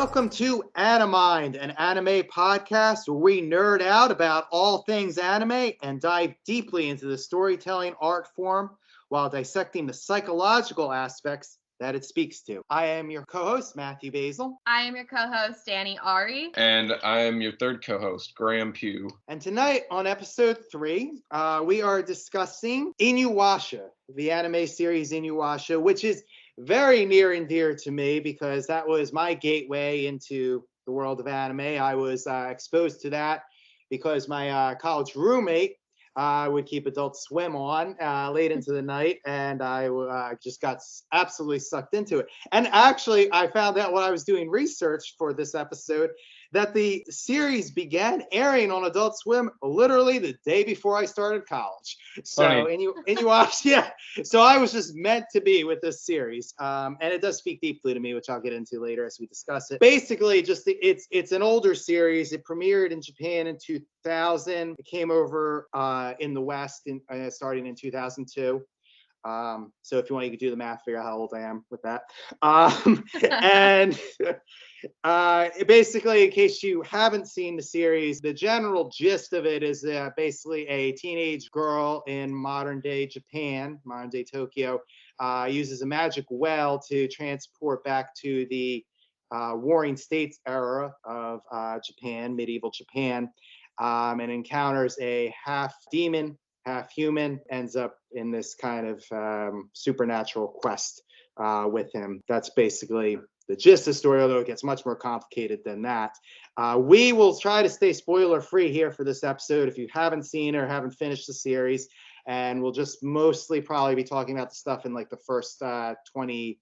Welcome to Animind, an anime podcast where we nerd out about all things anime and dive deeply into the storytelling art form while dissecting the psychological aspects that it speaks to. I am your co-host, Matthew Basil. I am your co-host, Danny Ari. And I am your third co-host, Graham Pugh. And tonight on episode 3, we are discussing InuYasha, the anime series InuYasha, which is very near and dear to me because that was my gateway into the world of anime. I was exposed to that because my college roommate would keep Adult Swim on late into the night, and I just got absolutely sucked into it. And actually, I found out when I was doing research for this episode that the series began airing on Adult Swim literally the day before I started college. So, and you watch, yeah. So I was just meant to be with this series, and it does speak deeply to me, which I'll get into later as we discuss it. Basically, it's an older series. It premiered in Japan in 2000. It came over in the West starting in 2002. So if you want, you could do the math, figure out how old I am with that. And basically, in case you haven't seen the series, the general gist of it is basically a teenage girl in modern day Japan, modern day Tokyo, uses a magic well to transport back to the Warring States era of Japan, medieval Japan, and encounters a half demon, half human, ends up in this kind of supernatural quest with him. That's basically the gist of the story, although it gets much more complicated than that. We will try to stay spoiler free here for this episode if you haven't seen or haven't finished the series, and we'll just mostly probably be talking about the stuff in like the first 20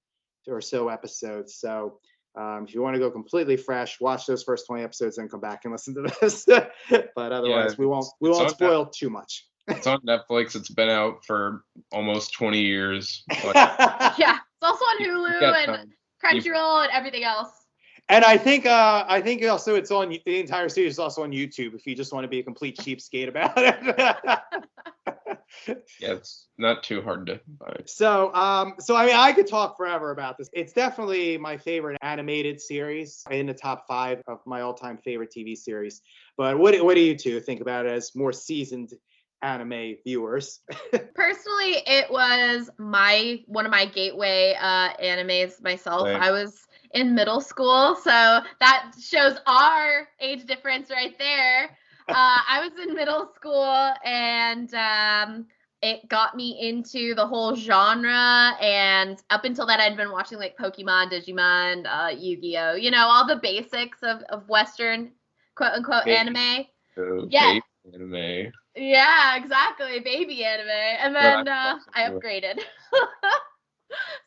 or so episodes. So if you want to go completely fresh, watch those first 20 episodes and come back and listen to this. But otherwise, we won't spoil too much. It's on Netflix. It's been out for almost 20 years. Yeah, it's also on Hulu and Crunchyroll and everything else. And I think also it's on, the entire series is also on YouTube if you just want to be a complete cheapskate about it. Yeah, it's not too hard to find. So I mean, I could talk forever about this. It's definitely my favorite animated series, in the top 5 of my all-time favorite TV series. But what do you two think about it as more seasoned anime viewers? Personally, it was one of my gateway animes myself. Same. I was in middle school, so that shows our age difference right there. I was in middle school, and it got me into the whole genre, and up until that I'd been watching like Pokemon, Digimon, Yu-Gi-Oh, all the basics of Western quote-unquote anime. Yeah. Anime. Yeah, exactly. Baby anime. And then I upgraded.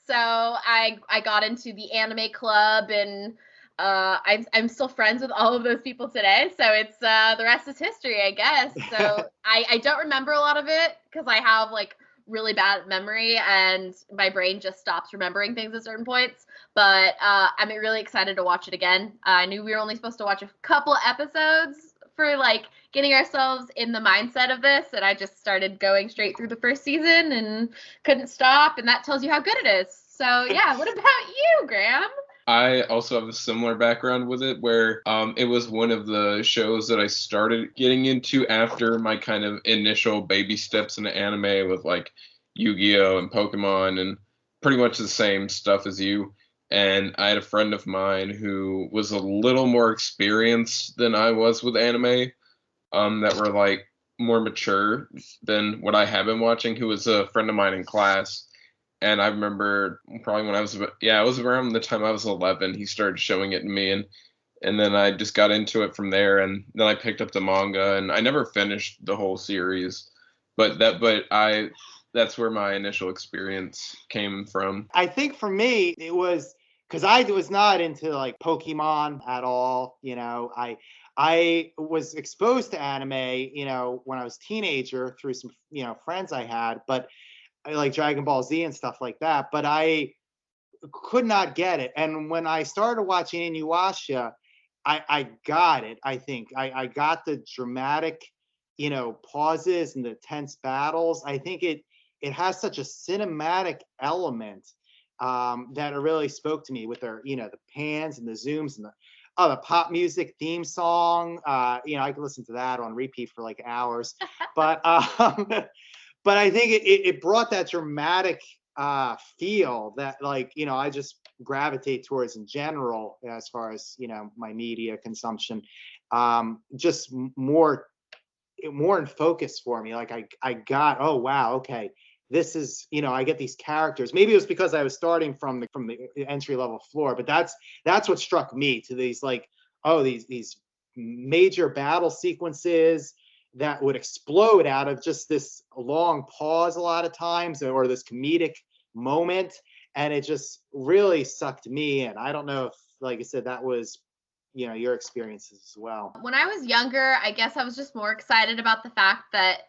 So I got into the anime club, and I'm still friends with all of those people today. So it's the rest is history, I guess. So I don't remember a lot of it because I have like really bad memory and my brain just stops remembering things at certain points. But I'm really excited to watch it again. I knew we were only supposed to watch a couple episodes for like getting ourselves in the mindset of this, and I just started going straight through the first season and couldn't stop, and that tells you how good it is. So yeah, what about you, Graham? I also have a similar background with it, where it was one of the shows that I started getting into after my kind of initial baby steps into anime with like Yu-Gi-Oh and Pokemon and pretty much the same stuff as you. And I had a friend of mine who was a little more experienced than I was with anime, that were like more mature than what I have been watching, who was a friend of mine in class. And I remember probably when it was around the time I was 11, he started showing it to me, and then I just got into it from there, and then I picked up the manga, and I never finished the whole series, but that's where my initial experience came from. I think for me, it was because I was not into like Pokemon at all. I was exposed to anime, when I was a teenager through some, friends I had, but I like Dragon Ball Z and stuff like that. But I could not get it. And when I started watching InuYasha, I got it. I think I got the dramatic, pauses and the tense battles. I think it has such a cinematic element that really spoke to me with their, the pans and the zooms and the pop music theme song. I could listen to that on repeat for like hours, but but I think it brought that dramatic feel that I just gravitate towards in general as far as my media consumption, just more in focus for me. Like I got, oh wow, okay, this is, I get these characters. Maybe it was because I was starting from the entry level floor, but that's what struck me to these these major battle sequences that would explode out of just this long pause a lot of times, or this comedic moment, and it just really sucked me in. I don't know if, like I said, that was your experiences as well. When I was younger, I guess I was just more excited about the fact that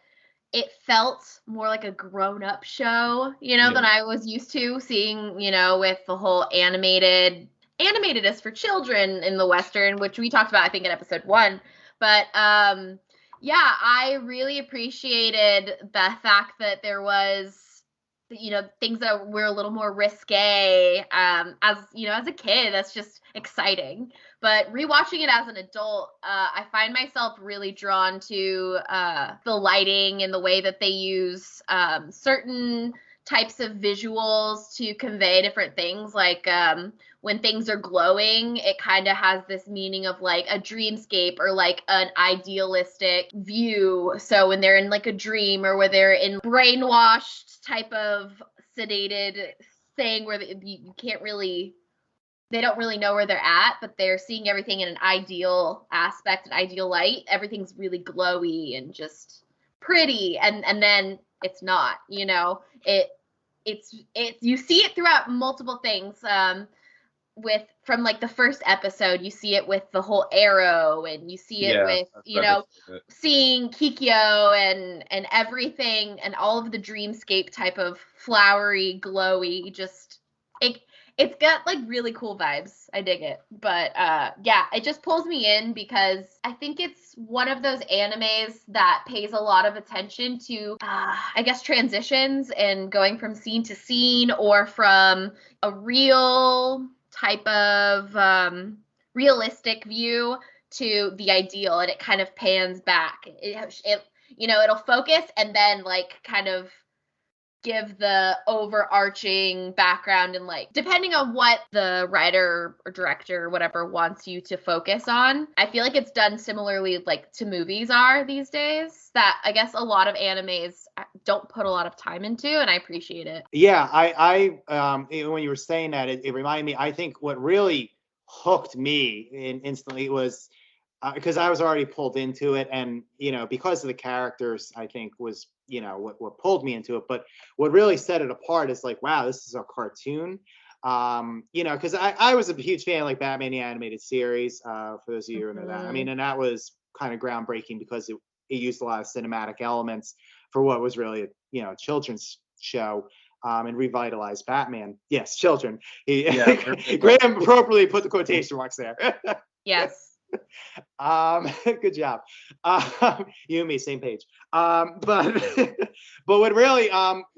it felt more like a grown-up show, than I was used to seeing, with the whole animated is for children in the Western, which we talked about, I think, in episode 1. But yeah, I really appreciated the fact that there was, things that were a little more risque. As a kid, that's just exciting. But rewatching it as an adult, I find myself really drawn to the lighting and the way that they use certain types of visuals to convey different things. Like when things are glowing, it kind of has this meaning of like a dreamscape or like an idealistic view. So when they're in like a dream, or where they're in brainwashed type of sedated thing where you can't really, they don't really know where they're at, but they're seeing everything in an ideal aspect, an ideal light. Everything's really glowy and just pretty, and then it's not, it's you see it throughout multiple things. From like the first episode, you see it with the whole arrow, and you see it with seeing Kikyo and everything, and all of the dreamscape type of flowery, glowy, just it's got like really cool vibes. I dig it. But yeah, it just pulls me in because I think it's one of those animes that pays a lot of attention to, I guess, transitions and going from scene to scene, or from a real type of realistic view to the ideal, and it kind of pans back. It'll focus and then like kind of give the overarching background, and like depending on what the writer or director or whatever wants you to focus on. I feel like it's done similarly like to movies are these days, that I guess a lot of animes don't put a lot of time into, and I appreciate it. Yeah, I when you were saying that, it reminded me, I think what really hooked me instantly was because I was already pulled into it, and because of the characters, I think was what pulled me into it. But what really set it apart is like, wow, this is a cartoon. Because I was a huge fan of like Batman the Animated Series. For those of you who know that, I mean, and that was kind of groundbreaking because it used a lot of cinematic elements for what was really a children's show. And revitalized Batman. Yes, children. Graham appropriately put the quotation marks there. Yes. Good job. You and me, same page. But what really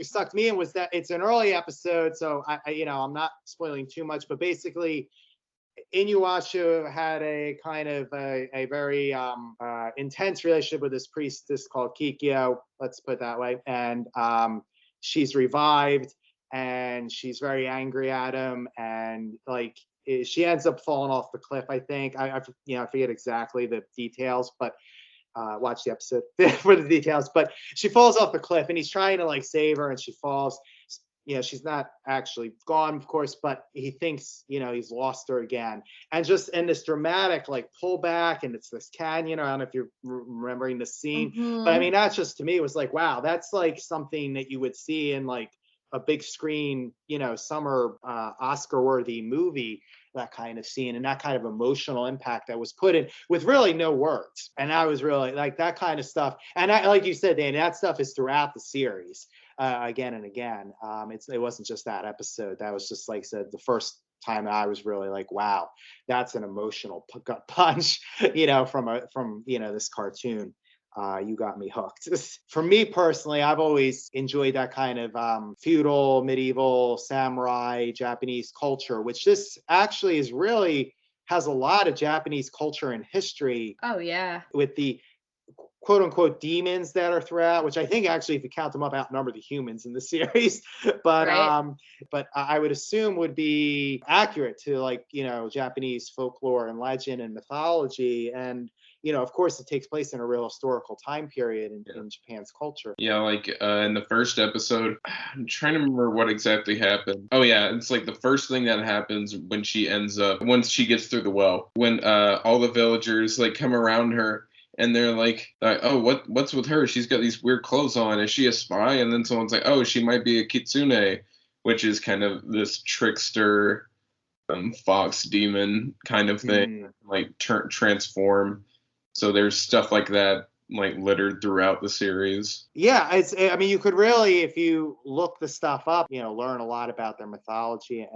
sucked me in was that it's an early episode, so I'm not spoiling too much, but basically InuYasha had a kind of a very intense relationship with this priestess called Kikyo, let's put it that way, and she's revived, and she's very angry at him, and like she ends up falling off the cliff, I think. I forget exactly the details, but watch the episode for the details. But she falls off the cliff, and he's trying to like save her, and she falls. She's not actually gone, of course, but he thinks he's lost her again, and just in this dramatic like pullback, and it's this canyon. I don't know if you're remembering the scene, but I mean, that's just, to me, it was like, wow, that's like something that you would see in like a big screen, summer Oscar-worthy movie, that kind of scene and that kind of emotional impact that was put in with really no words. And I was really like that kind of stuff. And like you said, Danny, that stuff is throughout the series again and again. It wasn't just that episode. That was just, like I said, the first time I was really like, wow, that's an emotional punch, from this cartoon. you got me hooked. For me personally, I've always enjoyed that kind of feudal, medieval, samurai, Japanese culture, which this actually is really has a lot of Japanese culture and history. Oh yeah. With the quote unquote demons that are throughout, which I think actually, if you count them up, outnumber the humans in the series. But right. But I would assume would be accurate to, like, Japanese folklore and legend and mythology. And of course, it takes place in a real historical time period in Japan's culture. Yeah, like in the first episode, I'm trying to remember what exactly happened. Oh yeah, it's like the first thing that happens when she once she gets through the well, when all the villagers like come around her. And they're like, oh, what's with her? She's got these weird clothes on. Is she a spy? And then someone's like, oh, she might be a kitsune, which is kind of this trickster, fox demon kind of thing, like transform. So there's stuff like that, like littered throughout the series. Yeah, I mean, you could really, if you look the stuff up, learn a lot about their mythology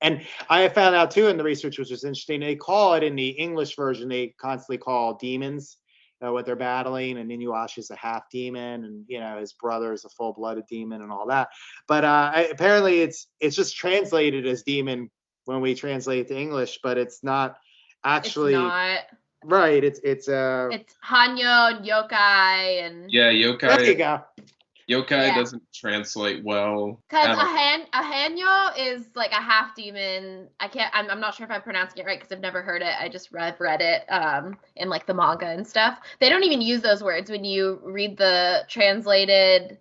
and I found out too in the research, which was interesting, they call it in the English version, they constantly call demons what they're battling, and InuYasha is a half demon, and his brother is a full-blooded demon and all that. But apparently it's just translated as demon when we translate it to English, but it's not actually. It's not. Right. It's Hanyo, yokai, and yeah, yokai. There you go. Yokai doesn't translate well. Because a hanyo is like a half demon. I'm not sure if I'm pronouncing it right because I've never heard it. I just read it in like the manga and stuff. They don't even use those words when you read the translated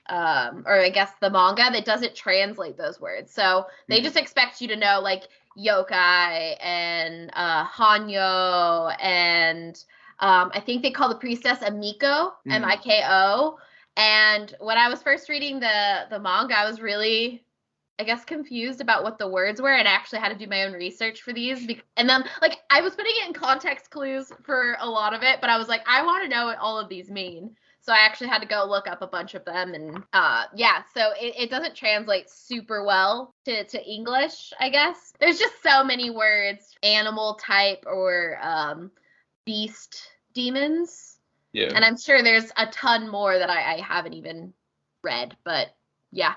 or I guess the manga that doesn't translate those words. So they just expect you to know like yokai and hanyo and I think they call the priestess a Miko, Miko. And when I was first reading the manga, I was really, I guess, confused about what the words were, and I actually had to do my own research for these. And then, like, I was putting it in context clues for a lot of it, but I was like, I want to know what all of these mean. So I actually had to go look up a bunch of them, and so it doesn't translate super well to English, I guess. There's just so many words, animal type or beast demons. Yeah. And I'm sure there's a ton more that I haven't even read, but yeah.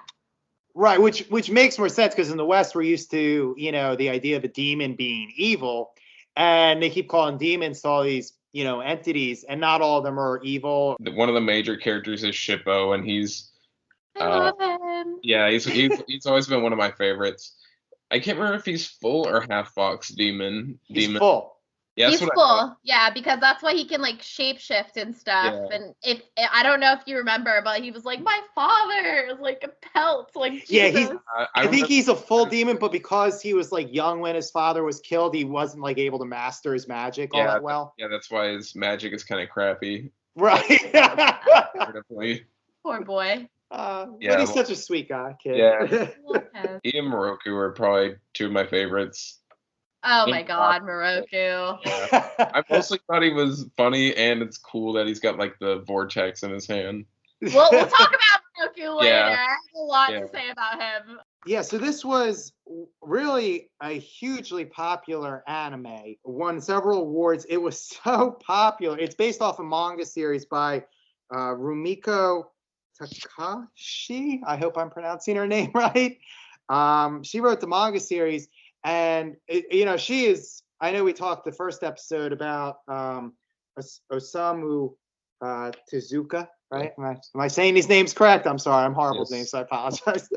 Right, which makes more sense because in the West we're used to, the idea of a demon being evil, and they keep calling demons to all these, entities, and not all of them are evil. One of the major characters is Shippo, and he's I love him. Yeah, he's always been one of my favorites. I can't remember if he's full or half fox demon. He's full. Yeah, he's full. Yeah, because that's why he can like shapeshift and stuff. Yeah. And if I don't know if you remember, but he was like, my father is like a pelt. Like, Jesus. Yeah, I think he's a full demon, but because he was like young when his father was killed, he wasn't like able to master his magic all that well. Yeah, that's why his magic is kind of crappy. Right. Poor boy. But he's such a sweet guy, kid. Yeah. He and Moroku are probably two of my favorites. Oh my God, Moroku. Yeah. I mostly thought he was funny, and it's cool that he's got like the vortex in his hand. We'll talk about Moroku later. I have a lot to say about him. Yeah, so this was really a hugely popular anime. Won several awards. It was so popular. It's based off a manga series by Rumiko Takashi. I hope I'm pronouncing her name right. She wrote the manga series. And, she is, I know we talked the first episode about Osamu Tezuka, right? Am I saying these names correct? I'm sorry. I'm horrible with names, so I apologize.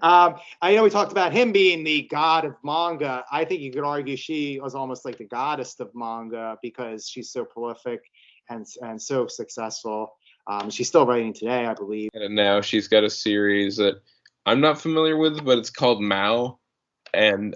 I know we talked about him being the god of manga. I think you could argue she was almost like the goddess of manga because she's so prolific and so successful. She's still writing today, I believe. And now she's got a series that I'm not familiar with, but it's called Mao. And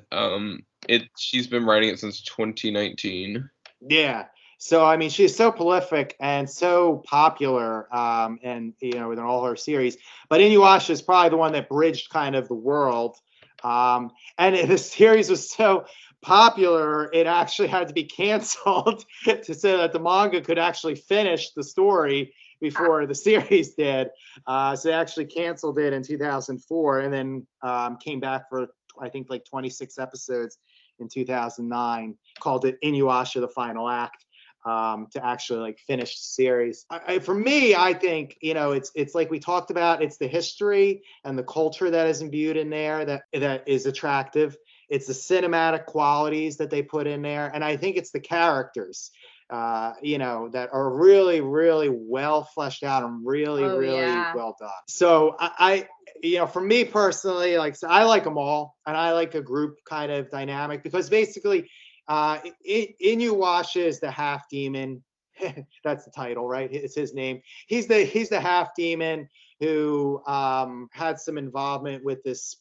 she's been writing it since 2019. Yeah. So I mean, she's so prolific and so popular, and within all her series. But InuYasha is probably the one that bridged kind of the world. And the series was so popular, it actually had to be canceled so that the manga could actually finish the story before the series did. So they actually canceled it in 2004, and then came back for I think like 26 episodes in 2009, called it InuYasha: The Final Act. to actually like finish the series. For me, I think, you know, it's like we talked about, it's the history and the culture that is imbued in there that is attractive. It's the cinematic qualities that they put in there. And I think it's the characters, you know, that are really, really well fleshed out and really, well done. So I you know, for me personally, like, so I like them all, and I like a group kind of dynamic because basically, InuYasha is the half demon. That's the title, right? It's his name. He's the half demon who had some involvement with this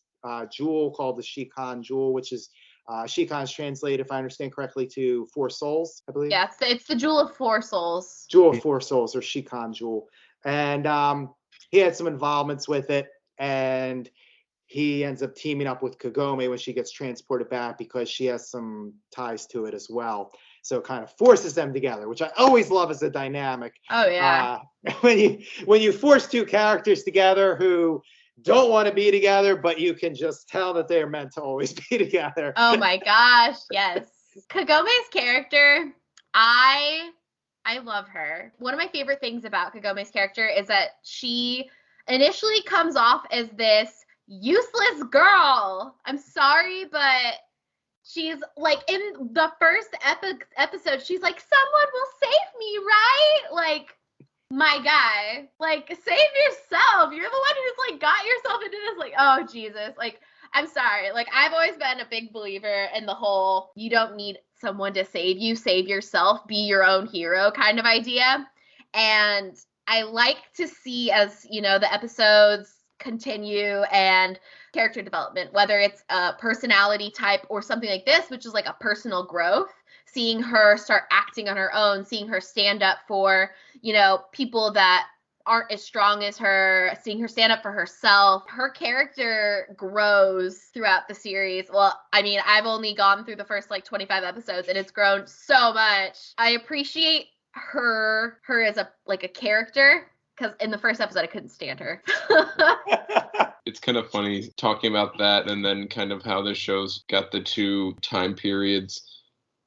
jewel called the Shikhan jewel, which is Shikhan's translated, if I understand correctly, to 4 souls, I believe. Yeah, it's the jewel of 4 souls. Jewel of 4 souls, or Shikhan jewel, and he had some involvements with it, and he ends up teaming up with Kagome when she gets transported back because she has some ties to it as well. So it kind of forces them together, which I always love as a dynamic. Oh yeah. When you force 2 characters together who don't want to be together, but you can just tell that they're meant to always be together. Oh my gosh, yes. Kagome's character, I love her. One of my favorite things about Kagome's character is that she initially comes off as this useless girl. I'm sorry, but she's like, in the first episode, she's like, someone will save me, right? Like, my guy, like, save yourself. You're the one who's like got yourself into this, like, oh Jesus. Like, I'm sorry. Like, I've always been a big believer in the whole, you don't need someone to save you, save yourself, be your own hero kind of idea. And I like to see, as, you know, the episodes continue and character development, whether it's a personality type or something like this, which is like a personal growth, seeing her start acting on her own, seeing her stand up for, you know, people that aren't as strong as her, seeing her stand up for herself. Her character grows throughout the series. Well, I mean, I've only gone through the first like 25 episodes and it's grown so much. I appreciate her as a character, because in the first episode I couldn't stand her. It's kind of funny talking about that, and then kind of how the show's got the 2 time periods.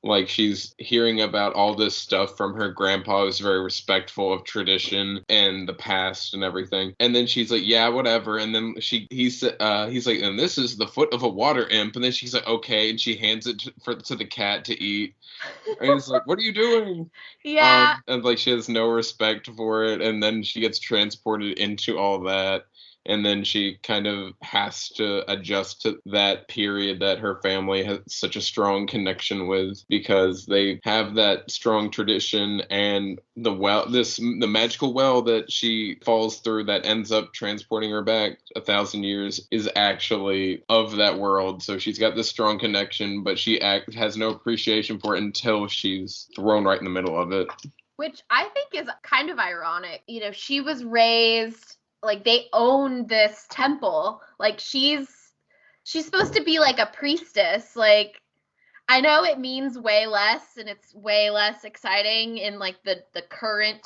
Like, she's hearing about all this stuff from her grandpa, who's very respectful of tradition and the past and everything. And then she's like, yeah, whatever. And then he's like, and this is the foot of a water imp. And then she's like, okay. And she hands it to the cat to eat. And he's like, what are you doing? Yeah. And like, she has no respect for it. And then she gets transported into all that. And then she kind of has to adjust to that period that her family has such a strong connection with, because they have that strong tradition, and the magical well that she falls through that ends up transporting her back 1,000 years is actually of that world. So she's got this strong connection, but she has no appreciation for it until she's thrown right in the middle of it. Which I think is kind of ironic. You know, she was raised, like, they own this temple. Like, she's supposed to be like a priestess. Like, I know it means way less and it's way less exciting in like the current,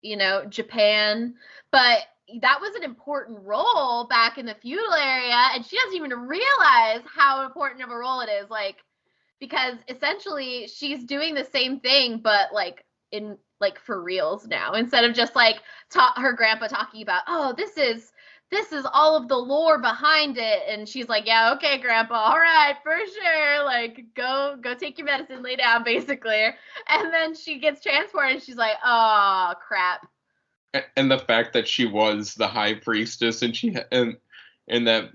you know, Japan, but that was an important role back in the feudal area, and she doesn't even realize how important of a role it is, like, because essentially she's doing the same thing, but like in like for reals now, instead of just like her grandpa talking about, oh, this is all of the lore behind it, and she's like, yeah, okay, grandpa, all right, for sure, like, go take your medicine, lay down, basically. And then she gets transported and she's like, oh crap. And the fact that she was the high priestess, and she in that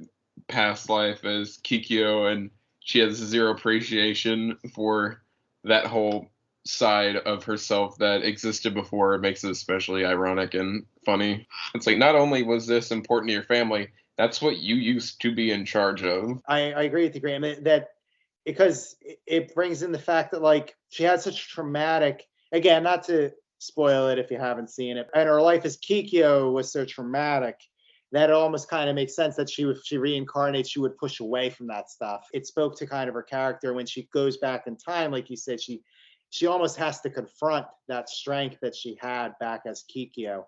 past life as Kikyo, and she has zero appreciation for that whole side of herself that existed before, it makes it especially ironic and funny. It's like, not only was this important to your family, that's what you used to be in charge of. I agree with you, Graham, that because it brings in the fact that, like, she had such traumatic, again, not to spoil it if you haven't seen it, and her life as Kikyo was so traumatic that it almost kind of makes sense that she reincarnates, she would push away from that stuff. It spoke to kind of her character when she goes back in time, like you said, she almost has to confront that strength that she had back as Kikyo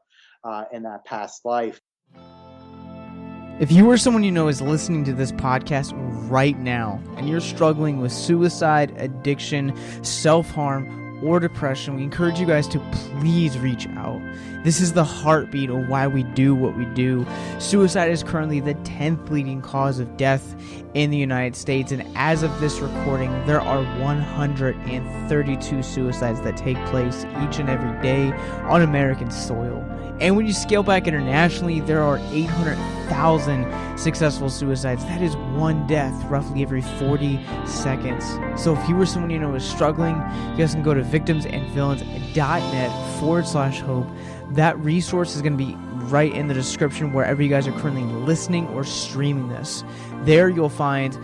in that past life. If you or someone you know is listening to this podcast right now and you're struggling with suicide, addiction, self-harm, or depression, we encourage you guys to please reach out. This is the heartbeat of why we do what we do. Suicide is currently the 10th leading cause of death in the United States, and as of this recording, there are 132 suicides that take place each and every day on American soil. And when you scale back internationally, there are 800,000 successful suicides. That is one death roughly every 40 seconds. So if you were someone you know is struggling, you guys can go to victimsandvillains.net/hope. That resource is going to be right in the description wherever you guys are currently listening or streaming this. There you'll find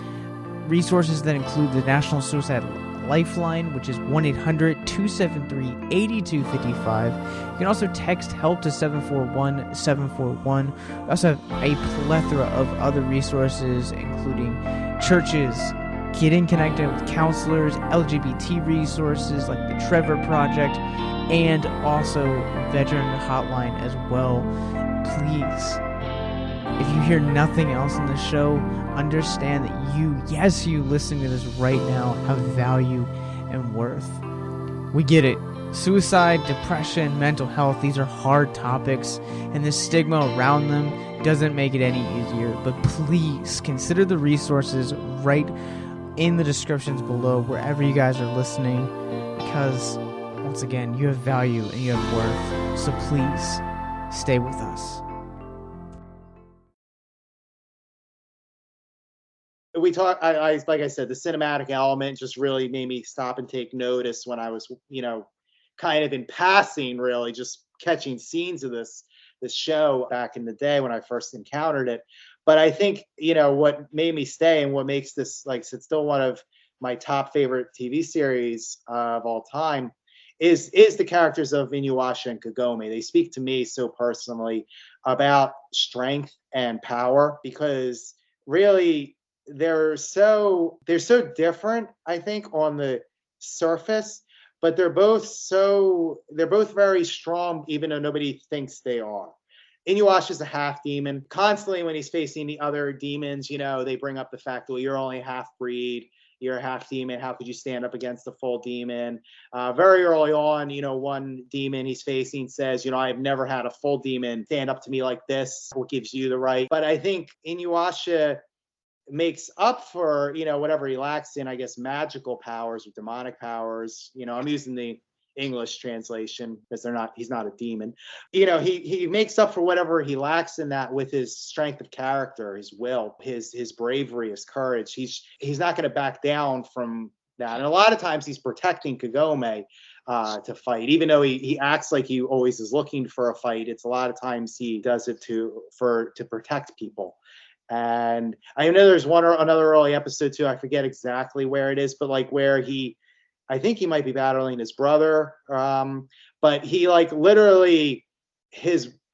resources that include the National Suicide Lifeline, which is 1-800-273-8255. You can also text HELP to 741-741. We also have a plethora of other resources, including churches, getting connected with counselors, LGBT resources like the Trevor Project, and also veteran hotline as well. Please, if you hear nothing else in the show, understand that you listening to this right now, have value and worth. We get it. Suicide, depression, mental health, these are hard topics, and the stigma around them doesn't make it any easier. But please consider the resources right in the descriptions below, wherever you guys are listening, because once again, you have value and you have worth. So please stay with us. We talk. I like I said, the cinematic element just really made me stop and take notice when I was, kind of in passing, really just catching scenes of this show back in the day when I first encountered it. But I think what made me stay and what makes this, like I said, still one of my top favorite TV series of all time is the characters of InuYasha and Kagome. They speak to me so personally about strength and power, because really they're so different, I think, on the surface, but they're both very strong, even though nobody thinks they are. InuYasha is a half demon. Constantly when he's facing the other demons, they bring up the fact that, well, you're only a half breed, you're a half demon, how could you stand up against the full demon? Very early on, one demon he's facing says, I've never had a full demon stand up to me like this. What gives you the right? But I think InuYasha makes up for, whatever he lacks in, I guess, magical powers or demonic powers. I'm using the English translation because he's not a demon. He makes up for whatever he lacks in that with his strength of character, his will, his bravery, his courage. He's not going to back down from that. And a lot of times he's protecting Kagome to fight, even though he acts like he always is looking for a fight. It's a lot of times he does it to protect people. And I know there's another early episode too. I forget exactly where it is, but like where I think he might be battling his brother. But he literally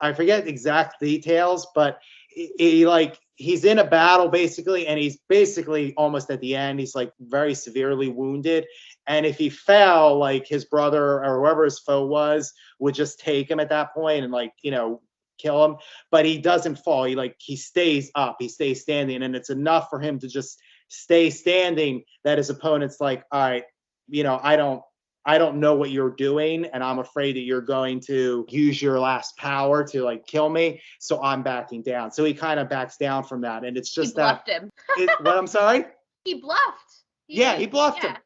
I forget exact details, but he's in a battle basically, and he's basically almost at the end. He's very severely wounded. And if he fell, his brother or whoever his foe was would just take him at that point and kill him. But he doesn't fall. He stays up. He stays standing, and it's enough for him to just stay standing that his opponent's like, all right, I don't know what you're doing, and I'm afraid that you're going to use your last power to kill me, so I'm backing down. So he kind of backs down from that, and it's just he bluffed him. What, I'm sorry? He bluffed. He bluffed him.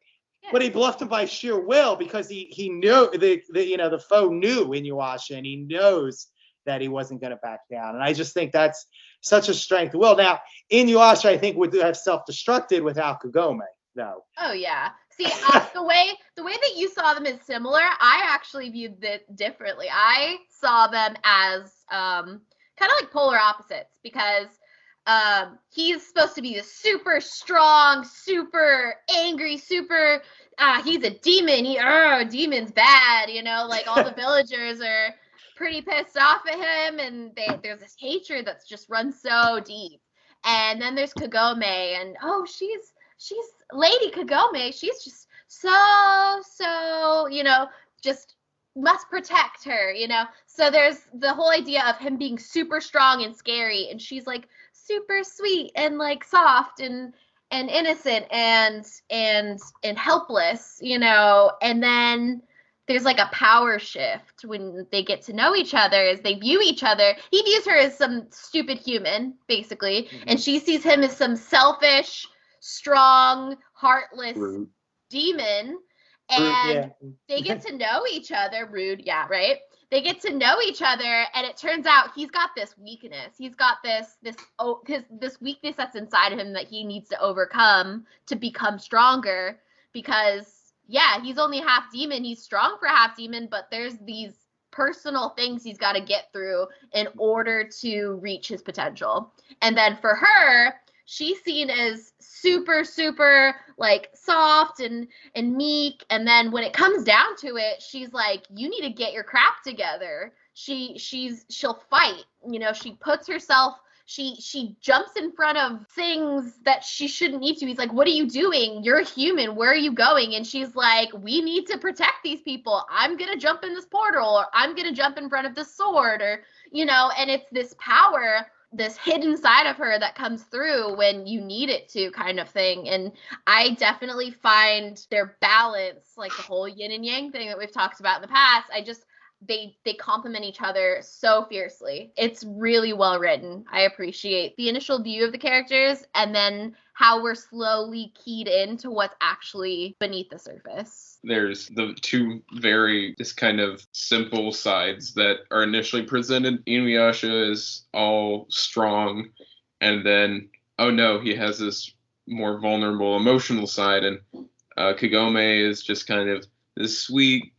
Yeah. But he bluffed him by sheer will, because he knew the foe knew InuYasha, and he knows that he wasn't going to back down. And I just think that's such a strength of will. Now, InuYasha, I think, would have self-destructed without Kagome, though. Oh yeah. See, the way that you saw them is similar. I actually viewed it differently. I saw them as kind of like polar opposites, because he's supposed to be the super strong, super angry, super. He's a demon. Demon's bad. All the villagers are pretty pissed off at him, and there's this hatred that's just runs so deep. And then there's Kagome, and she's Lady Kagome. She's just so just must protect her, So there's the whole idea of him being super strong and scary, and she's super sweet and soft, and and innocent and helpless, you know, and then there's like a power shift when they get to know each other, as they view each other. He views her as some stupid human, basically, and she sees him as some selfish, strong, heartless demon. And they get to know each other. Rude, yeah, right? They get to know each other, and it turns out he's got this weakness. He's got this weakness that's inside of him that he needs to overcome to become stronger, because yeah, he's only half demon. He's strong for half demon, but there's these personal things he's got to get through in order to reach his potential. And then for her, she's seen as super, super like soft and meek. And then when it comes down to it, she's like, you need to get your crap together. She'll fight, you know, she puts herself, she jumps in front of things that she shouldn't need to. He's like, what are you doing? You're a human. Where are you going? And she's like, we need to protect these people. I'm going to jump in this portal, or I'm going to jump in front of this sword, or, you know, and it's this power, this hidden side of her that comes through when you need it to, kind of thing. And I definitely find their balance, like the whole yin and yang thing that we've talked about in the past, they complement each other so fiercely. It's really well written. I appreciate the initial view of the characters, and then how we're slowly keyed into what's actually beneath the surface. There's the two very just kind of simple sides that are initially presented. InuYasha is all strong, and then, oh no, he has this more vulnerable emotional side, and Kagome is just kind of this sweet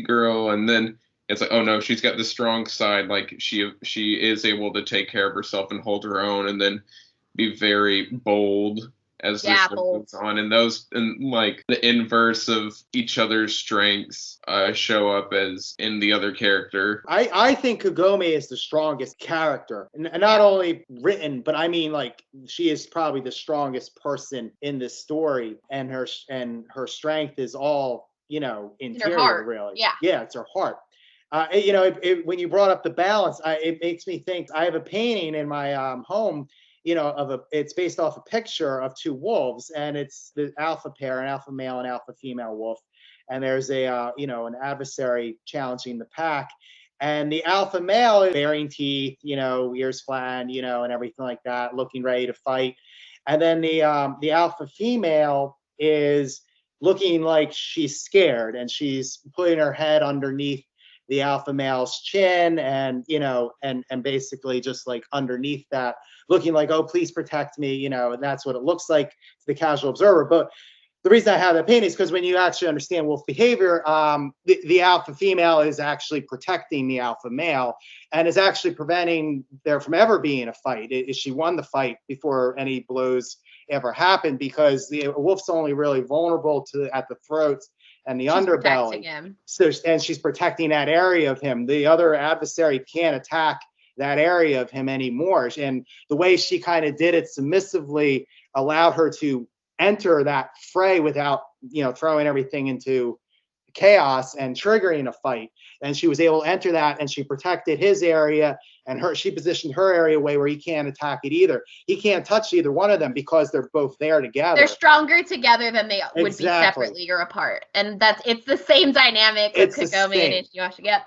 girl, and then it's like, oh no, she's got the strong side, like she is able to take care of herself and hold her own, and then be very bold as the show goes on. And those, and like the inverse of each other's strengths show up as in the other character. I think Kagome is the strongest character, and not only written, but I mean, like, she is probably the strongest person in this story, and her strength is all, you know, interior, really. Yeah, it's her heart. You know, when you brought up the balance, it makes me think. I have a painting in my home, you know, it's based off a picture of two wolves, and it's the alpha pair, an alpha male and alpha female wolf, and there's a you know, an adversary challenging the pack, and the alpha male is baring teeth, you know, ears flattened, you know, and everything like that, looking ready to fight, and then the alpha female is looking like she's scared, and she's putting her head underneath the alpha male's chin, and, you know, and basically just like underneath that, looking like, oh, please protect me, you know, and that's what it looks like to the casual observer. But the reason I have that painting is because when you actually understand wolf behavior, the alpha female is actually protecting the alpha male, and is actually preventing there from ever being a fight. She won the fight before any blows ever happened, because the wolf's only really vulnerable at the throats and the underbelly. So, and she's protecting that area of him. The other adversary can't attack that area of him anymore. And the way she kind of did it submissively allowed her to enter that fray without, you know, throwing everything into chaos and triggering a fight. And she was able to enter that, and she protected his area, and she positioned her area away where he can't attack it either. He can't touch either one of them because they're both there together. They're stronger together than they would be separately or apart. And it's the same dynamic with Kagome and InuYasha. Yep.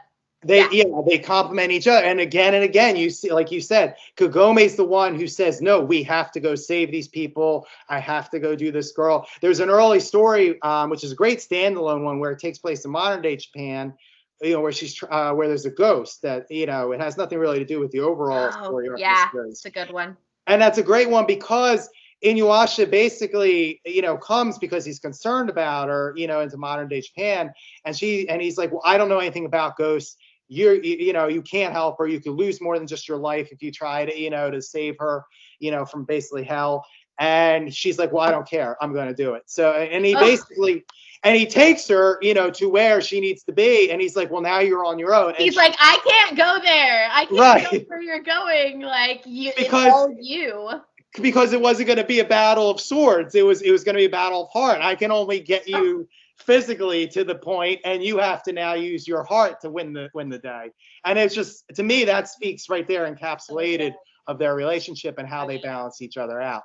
They complement each other, and again you see, like you said, Kagome's the one who says, no, we have to go save these people, I have to go do this girl. There's an early story, which is a great standalone one, where it takes place in modern day Japan, you know, where she's where there's a ghost that, you know, it has nothing really to do with the overall story. It's a good one, and that's a great one, because InuYasha basically, you know, comes because he's concerned about her, you know, into modern day Japan, and he's like, well, I don't know anything about ghosts. You know, you can't help her. You could lose more than just your life if you try to, you know, to save her, you know, from basically hell. And she's like, well, I don't care, I'm going to do it. So, and he basically, and he takes her, you know, to where she needs to be. And he's like, well, now you're on your own. And he's like, I can't go there. I can't go where you're going. Like, it's all you. Because it wasn't going to be a battle of swords. It was going to be a battle of heart. I can only get you physically to the point, and you have to now use your heart to win the day. And it's just, to me, that speaks right there, encapsulated, of their relationship and how they balance each other out.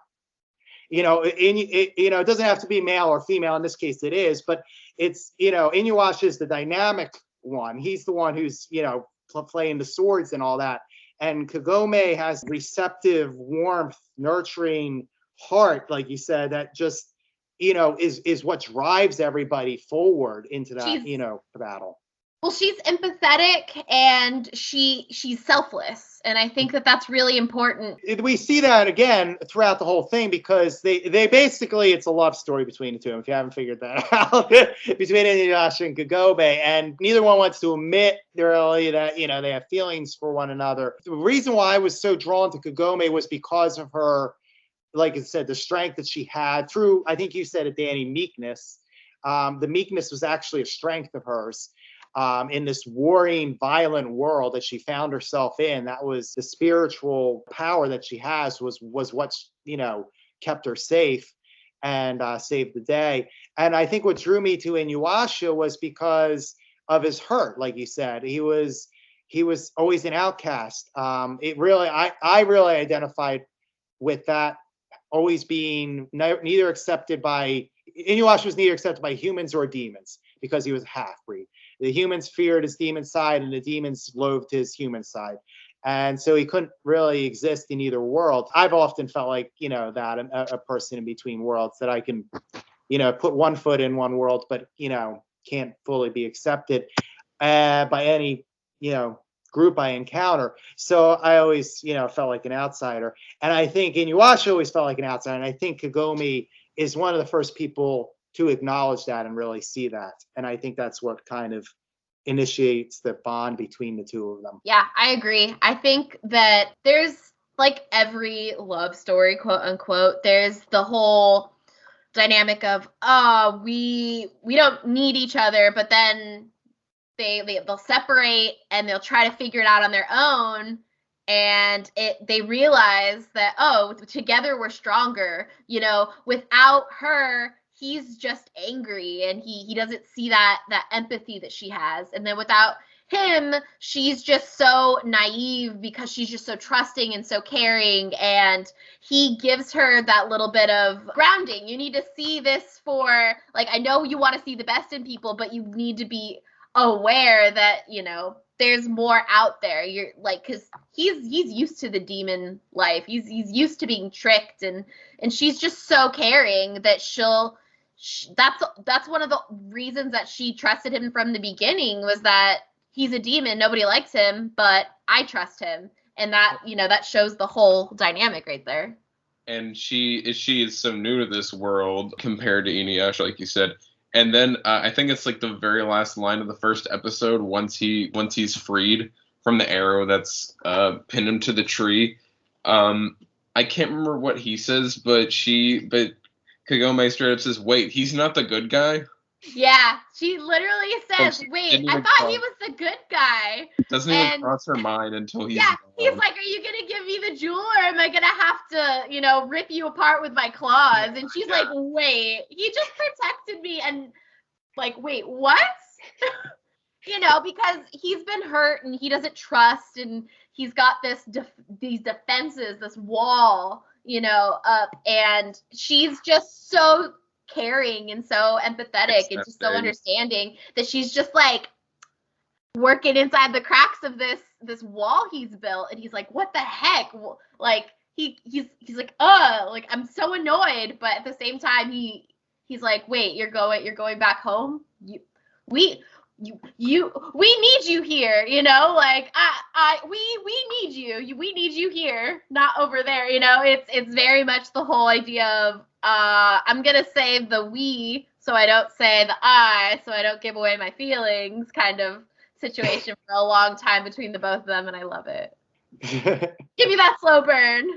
it doesn't have to be male or female. In this case, it is, but it's, InuYasha is the dynamic one. He's the one who's, playing the swords and all that. And Kagome has receptive, warmth, nurturing heart, like you said, that just, is what drives everybody forward into that, battle. Well, she's empathetic and she's selfless, and I think that that's really important. We see that again throughout the whole thing because they basically, it's a love story between the two. If you haven't figured that out, between InuYasha and Kagome, and neither one wants to admit really that they have feelings for one another. The reason why I was so drawn to Kagome was because of her, like I said, the strength that she had through, I think you said it, Danny, meekness. The meekness was actually a strength of hers. In this warring, violent world that she found herself in, that was the spiritual power that she has was what kept her safe and saved the day. And I think what drew me to InuYasha was because of his hurt, like you said. He was always an outcast. I really identified with that, always being neither accepted by InuYasha was neither accepted by humans or demons because he was a half-breed. The humans feared his demon side and the demons loathed his human side. And so he couldn't really exist in either world. I've often felt like, that a person in between worlds, that I can, put one foot in one world, but, can't fully be accepted by any, group I encounter. So I always, felt like an outsider. And I think InuYasha always felt like an outsider. And I think Kagome is one of the first people to acknowledge that and really see that. And I think that's what kind of initiates the bond between the two of them. Yeah, I agree. I think that there's, like every love story, quote unquote, there's the whole dynamic of, we don't need each other, but then they'll separate and they'll try to figure it out on their own. And they realize that, together we're stronger. Without her, he's just angry and he doesn't see that empathy that she has. And then without him, she's just so naive because she's just so trusting and so caring. And he gives her that little bit of grounding. You need to see this for, like, I know you want to see the best in people, but you need to be aware that, there's more out there. You're like, because he's used to the demon life. He's used to being tricked, and she's just so caring that that's one of the reasons that she trusted him from the beginning, was that he's a demon, nobody likes him, but I trust him. And that, that shows the whole dynamic right there. And she is so new to this world compared to InuYasha, like you said. And then I think it's like the very last line of the first episode, once he's freed from the arrow that's pinned him to the tree. I can't remember what he says, but Kagome straight up says, "Wait, he's not the good guy?" Yeah, she literally says, "Wait, I thought he was the good guy." It doesn't even cross her mind until he's gone. He's like, "Are you gonna give me the jewel, or am I gonna have to, rip you apart with my claws?" And she's like, "Wait, he just protected me." And like, "Wait, what?" Because he's been hurt and he doesn't trust, and he's got these defenses, this wall, up, and she's just so caring and so empathetic and just so understanding that she's just like working inside the cracks of this wall he's built. And he's like, "What the heck?" Like he's like, like, I'm so annoyed, but at the same time he's like, "Wait, you're going back home? We need you here, like we need you. We need you here, not over there." It's very much the whole idea of I'm gonna say the we so I don't say the I, so I don't give away my feelings kind of situation for a long time between the both of them, and I love it. Give me that slow burn.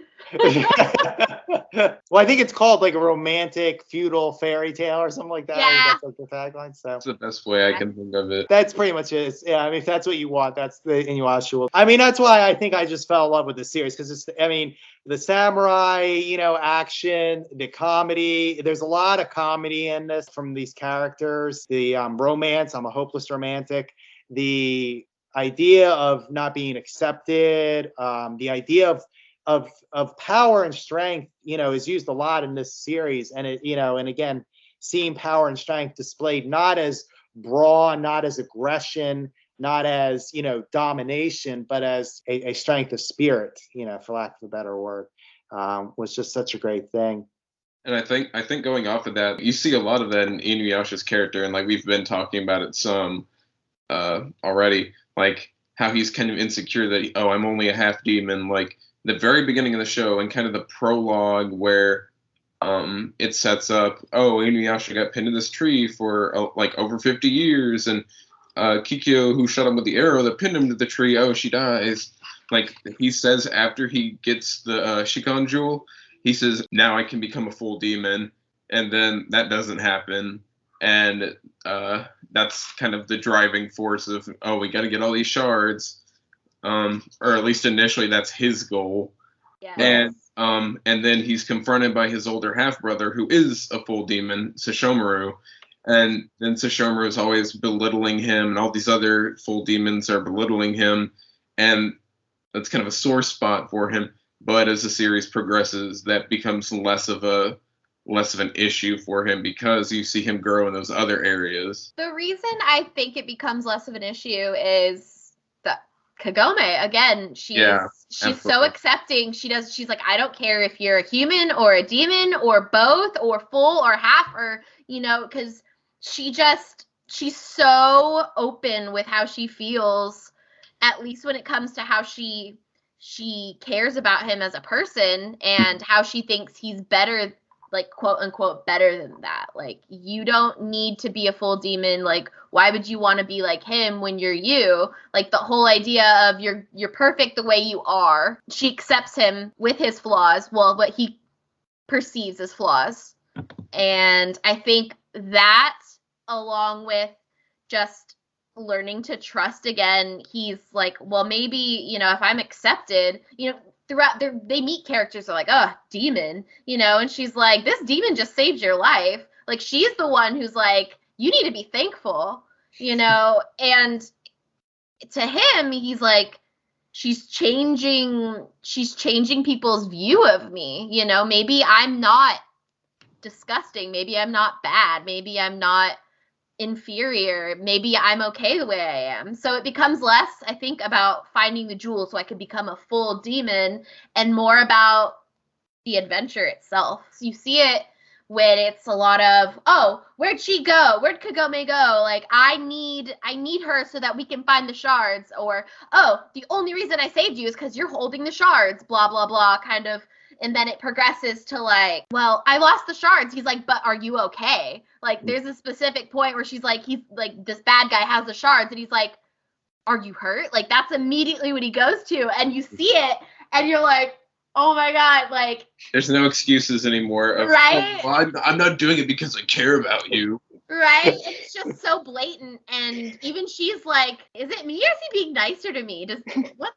Well, I think it's called like a romantic feudal fairy tale or something like that. Yeah. That's like the tagline. So that's the best way I can think of it. That's pretty much it. Yeah, I mean, if that's what you want, that's the InuYasha. I mean, that's why I think I just fell in love with the series, because the samurai, action, the comedy. There's a lot of comedy in this from these characters. The romance. I'm a hopeless romantic. The idea of not being accepted, the idea of of power and strength, is used a lot in this series. And and again, seeing power and strength displayed not as brawn, not as aggression, not as, domination, but as a strength of spirit, for lack of a better word, was just such a great thing. And I think going off of that, you see a lot of that in InuYasha's character, and like we've been talking about it some already, like how he's kind of insecure that, oh, I'm only a half demon. Like the very beginning of the show and kind of the prologue where it sets up, oh, InuYasha got pinned to this tree for like over 50 years, and Kikyo, who shot him with the arrow that pinned him to the tree, oh, she dies. Like he says after he gets the Shikhan jewel, he says, now I can become a full demon, and then that doesn't happen. And that's kind of the driving force of, oh, we got to get all these shards, or at least initially that's his goal. Yes. And then he's confronted by his older half brother, who is a full demon, Sashomaru, and then Sashomaru is always belittling him, and all these other full demons are belittling him, and that's kind of a sore spot for him. But as the series progresses, that becomes less of an issue for him because you see him grow in those other areas. The reason I think it becomes less of an issue is that Kagome, again, she's so accepting. She's like, I don't care if you're a human or a demon or both or full or half, or, because she's so open with how she feels, at least when it comes to how she cares about him as a person and how she thinks he's better, like, quote unquote, better than that. Like, you don't need to be a full demon. Like, why would you want to be like him when you're you? Like, the whole idea of you're perfect the way you are. She accepts him with his flaws, well, what he perceives as flaws. And I think that, along with just learning to trust again, he's like, well, maybe, if I'm accepted, throughout they meet characters are like, oh, demon, and she's like, this demon just saved your life. Like, she's the one who's like, you need to be thankful, and to him, he's like, she's changing people's view of me. Maybe I'm not disgusting, maybe I'm not bad, maybe I'm not inferior, maybe I'm okay the way I am. So it becomes less, I think, about finding the jewel so I could become a full demon, and more about the adventure itself. So you see it when it's a lot of, oh, where'd she go? Where'd Kagome go? Like, I need her so that we can find the shards. Or, oh, the only reason I saved you is because you're holding the shards, blah, blah, blah, kind of. And then it progresses to like, well, I lost the shards. He's like, but are you okay? Like, there's a specific point where she's like, he's like, this bad guy has the shards. And he's like, are you hurt? Like, that's immediately what he goes to. And you see it and you're like, oh my God, like. There's no excuses anymore. Right? Oh, well, I'm not doing it because I care about you. Right? It's just so blatant. And even she's like, is it me or is he being nicer to me? What?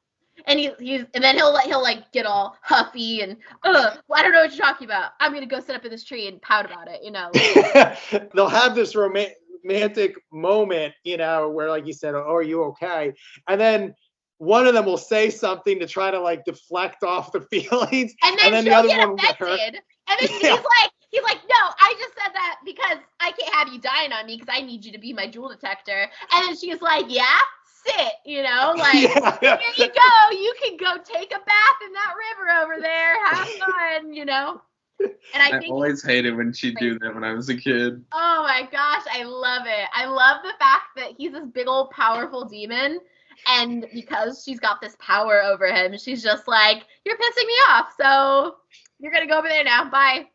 And and then he'll like get all huffy and well, I don't know what you're talking about. I'm gonna go sit up in this tree and pout about it, They'll have this romantic moment, where, like you said, oh, are you okay? And then one of them will say something to try to like deflect off the feelings, and then the other get one will get offended. hurt. And then he's like, no, I just said that because I can't have you dying on me because I need you to be my jewel detector. And then she's like, yeah. Sit, like, here you go. You can go take a bath in that river over there. Have fun, And I always hated when she'd do that when I was a kid. Oh my gosh, I love it. I love the fact that he's this big old powerful demon, and because she's got this power over him, she's just like, you're pissing me off, so you're gonna go over there now. Bye.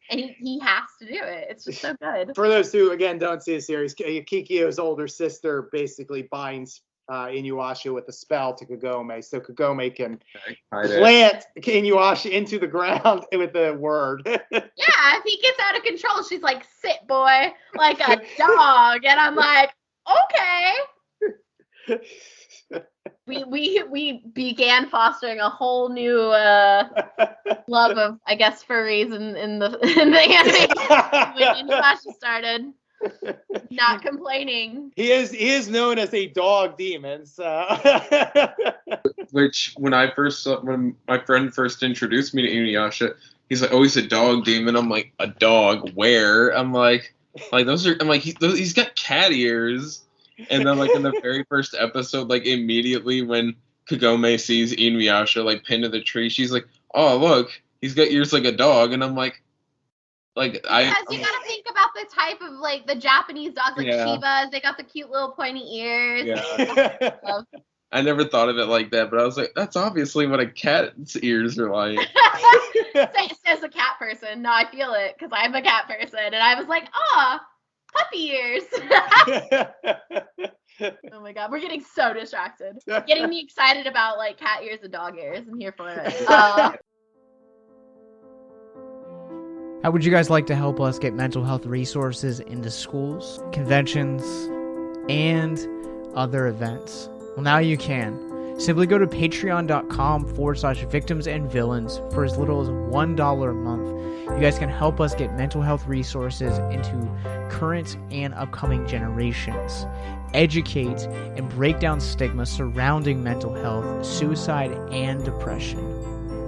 And he has to do it. It's just so good. For those who, again, don't see the series, Kikyo's older sister basically binds InuYasha with a spell to Kagome, so Kagome can plant InuYasha into the ground with the word. Yeah, if he gets out of control, she's like, sit, boy, like a dog. And I'm like, okay. We began fostering a whole new love of, I guess, furries in the anime when InuYasha started. Not complaining. He is known as a dog demon, so. Which when my friend first introduced me to InuYasha, he's like, "Oh, he's a dog demon." I'm like, "A dog? Where?" I'm like those are. I'm like, he's got cat ears. And then like in the very first episode, like immediately when Kagome sees InuYasha like pinned to the tree, she's like, "Oh, look, he's got ears like a dog." And I'm like because you gotta think about the type of like the Japanese dogs, like Shibas. They got the cute little pointy ears. Yeah. I never thought of it like that, but I was like, that's obviously what a cat's ears are like. Says a cat person. No, I feel it because I'm a cat person, and I was like, puppy ears. Oh my god, we're getting so distracted. Getting me excited about like cat ears and dog ears. I'm here for it. How would you guys like to help us get mental health resources into schools, conventions, and other events? Well, now you can. Simply go to patreon.com/victims and villains for as little as $1 a month. You guys can help us get mental health resources into current and upcoming generations, educate and break down stigma surrounding mental health, suicide, and depression.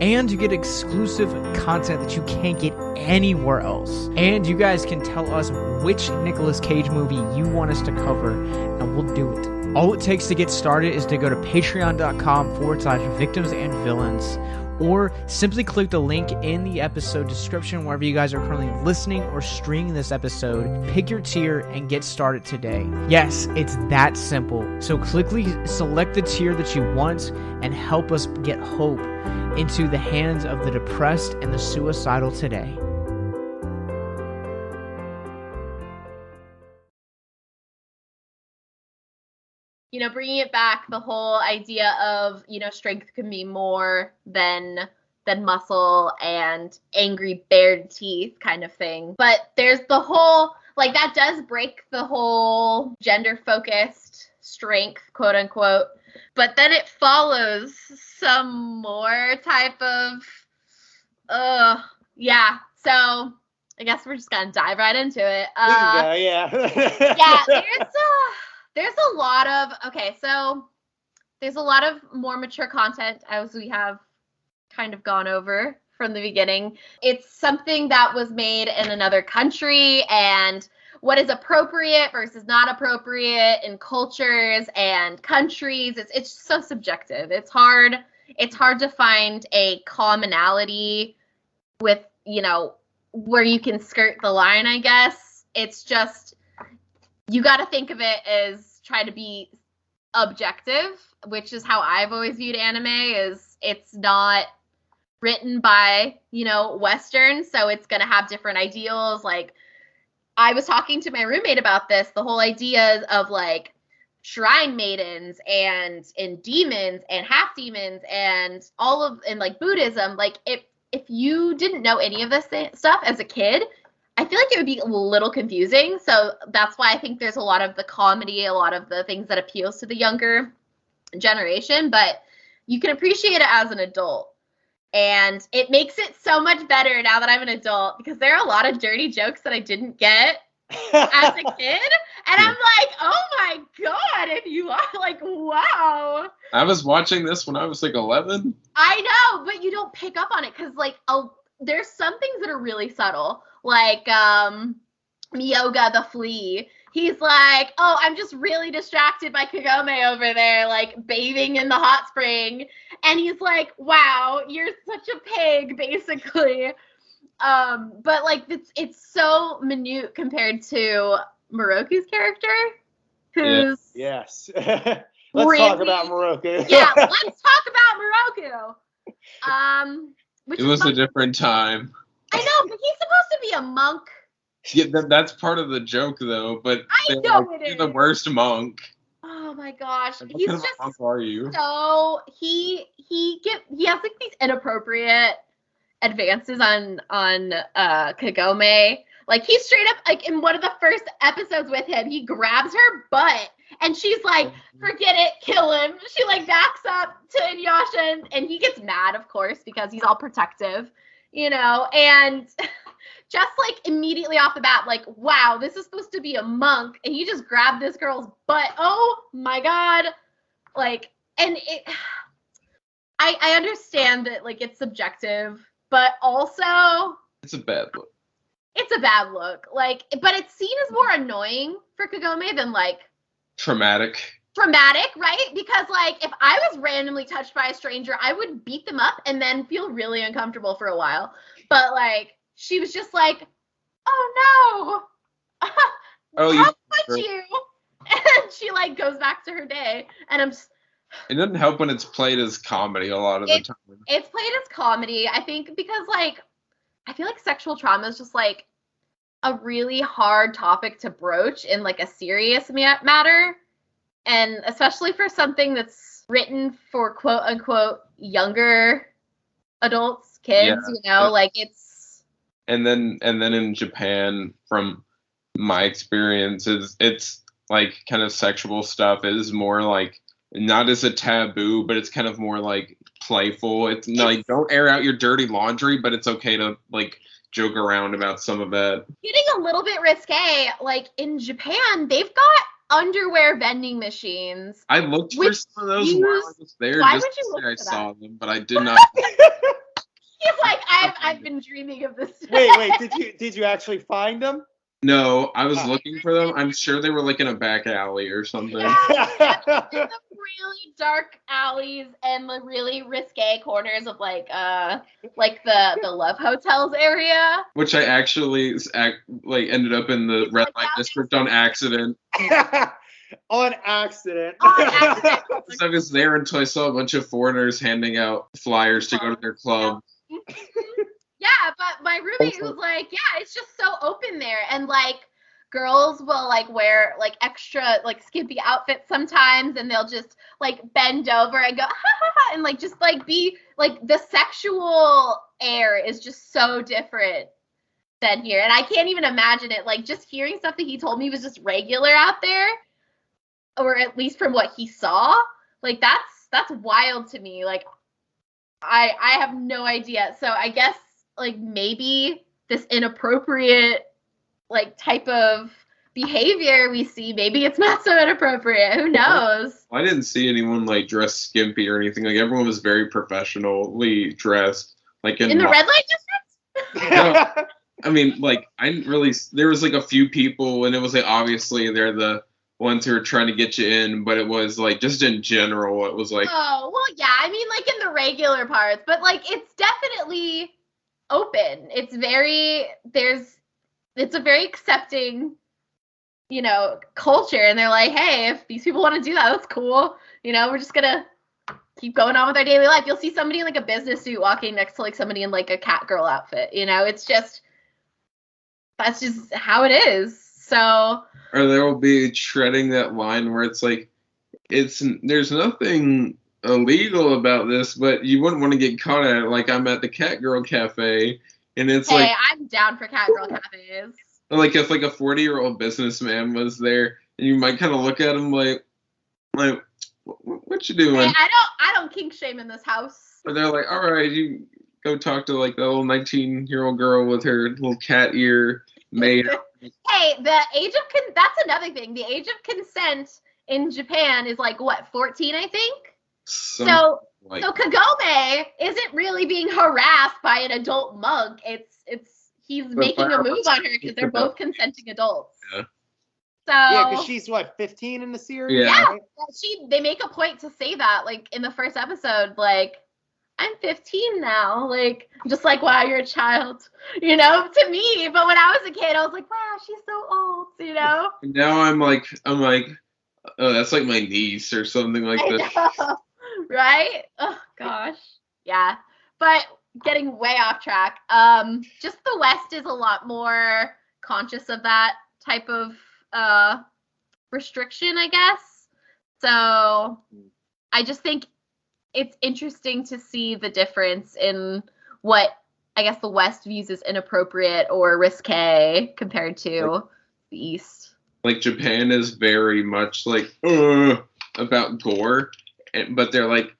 And you get exclusive content that you can't get anywhere else. And you guys can tell us which Nicolas Cage movie you want us to cover, and we'll do it. All it takes to get started is to go to patreon.com/victims and villains, or simply click the link in the episode description wherever you guys are currently listening or streaming this episode. Pick your tier and get started today. Yes, it's that simple. So quickly select the tier that you want and help us get hope into the hands of the depressed and the suicidal today. You know, bringing it back, the whole idea of, you know, strength can be more than muscle and angry bared teeth kind of thing. But there's the whole, like, that does break the whole gender-focused strength, quote unquote. But then it follows some more type of, yeah. So I guess we're just gonna dive right into it. Yeah. Yeah, there's a lot of, so there's a lot of more mature content, as we have kind of gone over from the beginning. It's something that was made in another country, and what is appropriate versus not appropriate in cultures and countries, it's so subjective. It's hard to find a commonality with, you know, where you can skirt the line, I guess. It's just, you got to think of it as try to be objective, which is how I've always viewed anime, is it's not written by, you know, Western, so it's going to have different ideals. Like, I was talking to my roommate about this, the whole idea of like shrine maidens and demons and half demons and like Buddhism. Like, if you didn't know any of this stuff as a kid, I feel like it would be a little confusing. So that's why I think there's a lot of the comedy, a lot of the things that appeals to the younger generation, but you can appreciate it as an adult. And it makes it so much better now that I'm an adult, because there are a lot of dirty jokes that I didn't get as a kid. And I'm like, oh my God, and you are like, wow. I was watching this when I was like 11. I know, but you don't pick up on it because like, there's some things that are really subtle. Like Miyoga the flea. He's like, oh, I'm just really distracted by Kagome over there, like bathing in the hot spring. And he's like, wow, you're such a pig, basically. But like, it's so minute compared to Moroku's character, who's yes. Let's talk about Moroku. Yeah, let's talk about Moroku. It was a different time. I know, but he's supposed to be a monk. Yeah, that's part of the joke, though. But I know it is the worst monk. Oh my gosh, What he's kind of just monk are you? so he has like these inappropriate advances on Kagome. Like, he's straight up, like, in one of the first episodes with him, he grabs her butt and she's like, forget it, kill him. She like backs up to InuYasha and he gets mad, of course, because he's all protective, you know, and just like immediately off the bat, like, wow, this is supposed to be a monk, and he just grabbed this girl's butt. Oh my God. Like, and I understand that, like, it's subjective, but also it's a bad look. It's a bad look. Like, but it's seen as more annoying for Kagome than, like, traumatic, right? Because, like, if I was randomly touched by a stranger, I would beat them up and then feel really uncomfortable for a while. But, like, she was just like, oh no, I'll punch you. And she, like, goes back to her day. And I'm just... It doesn't help when it's played as comedy a lot of the time. It's played as comedy, I think, because, like, I feel like sexual trauma is just, like, a really hard topic to broach in, like, a serious matter. And especially for something that's written for quote-unquote younger adults, kids, you know, like, it's... And then in Japan, from my experiences, it's, like, kind of sexual stuff is more, like, not as a taboo, but it's kind of more, like, playful. It's like, don't air out your dirty laundry, but it's okay to, like, joke around about some of that. Getting a little bit risque, like, in Japan, they've got underwear vending machines. I looked for some of those while I was there. Why just would you look to say for I saw that? them, but I did not. He's like, I've been dreaming of this. Wait, did you actually find them? No, I was looking for them. I'm sure they were, like, in a back alley or something. Yeah, in the really dark alleys and the really risque corners of, like the Love Hotels area. Which I actually, like, ended up in the red light district on accident. On accident. I was there until I saw a bunch of foreigners handing out flyers to go to their club. Yeah, but my roommate was like, yeah, it's just so open there. And, like, girls will, like, wear, like, extra, like, skimpy outfits sometimes, and they'll just, like, bend over and go, ha, ha, ha, and, like, just, like, be, like, the sexual air is just so different than here. And I can't even imagine it. Like, just hearing stuff that he told me was just regular out there, or at least from what he saw, like, that's wild to me. Like, I have no idea. So I guess, like, maybe this inappropriate, like, type of behavior we see, maybe it's not so inappropriate. Who knows? I didn't see anyone, like, dressed skimpy or anything. Like, everyone was very professionally dressed. Like, in the red light district? No, I mean, like, I didn't really... There was, like, a few people, and it was, like, obviously they're the ones who are trying to get you in, but it was, like, just in general, it was, like... Oh, well, yeah, I mean, like, in the regular parts, but, like, it's definitely open. It's a very accepting, you know, culture, and they're like, hey, if these people want to do that, that's cool. You know, we're just gonna keep going on with our daily life. You'll see somebody in, like, a business suit walking next to, like, somebody in, like, a cat girl outfit. You know, it's just, that's just how it is. So... Or there will be treading that line where it's like, there's nothing illegal about this, but you wouldn't want to get caught at it. Like, I'm at the Cat Girl Cafe, and it's hey, like... Hey, I'm down for Cat Girl Cafes. Like, if, like, a 40-year-old businessman was there, and you might kind of look at him like, what you doing? Hey, I don't kink shame in this house. But they're like, all right, you go talk to, like, the little 19-year-old girl with her little cat ear made. Hey, the age of that's another thing. The age of consent in Japan is, like, what, 14, I think? So Kagome isn't really being harassed by an adult monk. He's making a move on her because they're both consenting adults. Yeah. So yeah, because she's what, 15 in the series? Yeah. Right? They make a point to say that, like, in the first episode, like, I'm 15 now. Like, just like, wow, you're a child, you know, to me. But when I was a kid, I was like, wow, she's so old, you know? Now I'm like, oh, that's like my niece or something like that. Right? Oh, gosh. Yeah. But getting way off track, just the West is a lot more conscious of that type of restriction, I guess. So I just think it's interesting to see the difference in what I guess the West views as inappropriate or risque compared to the East. Like, Japan is very much like about gore, but they're like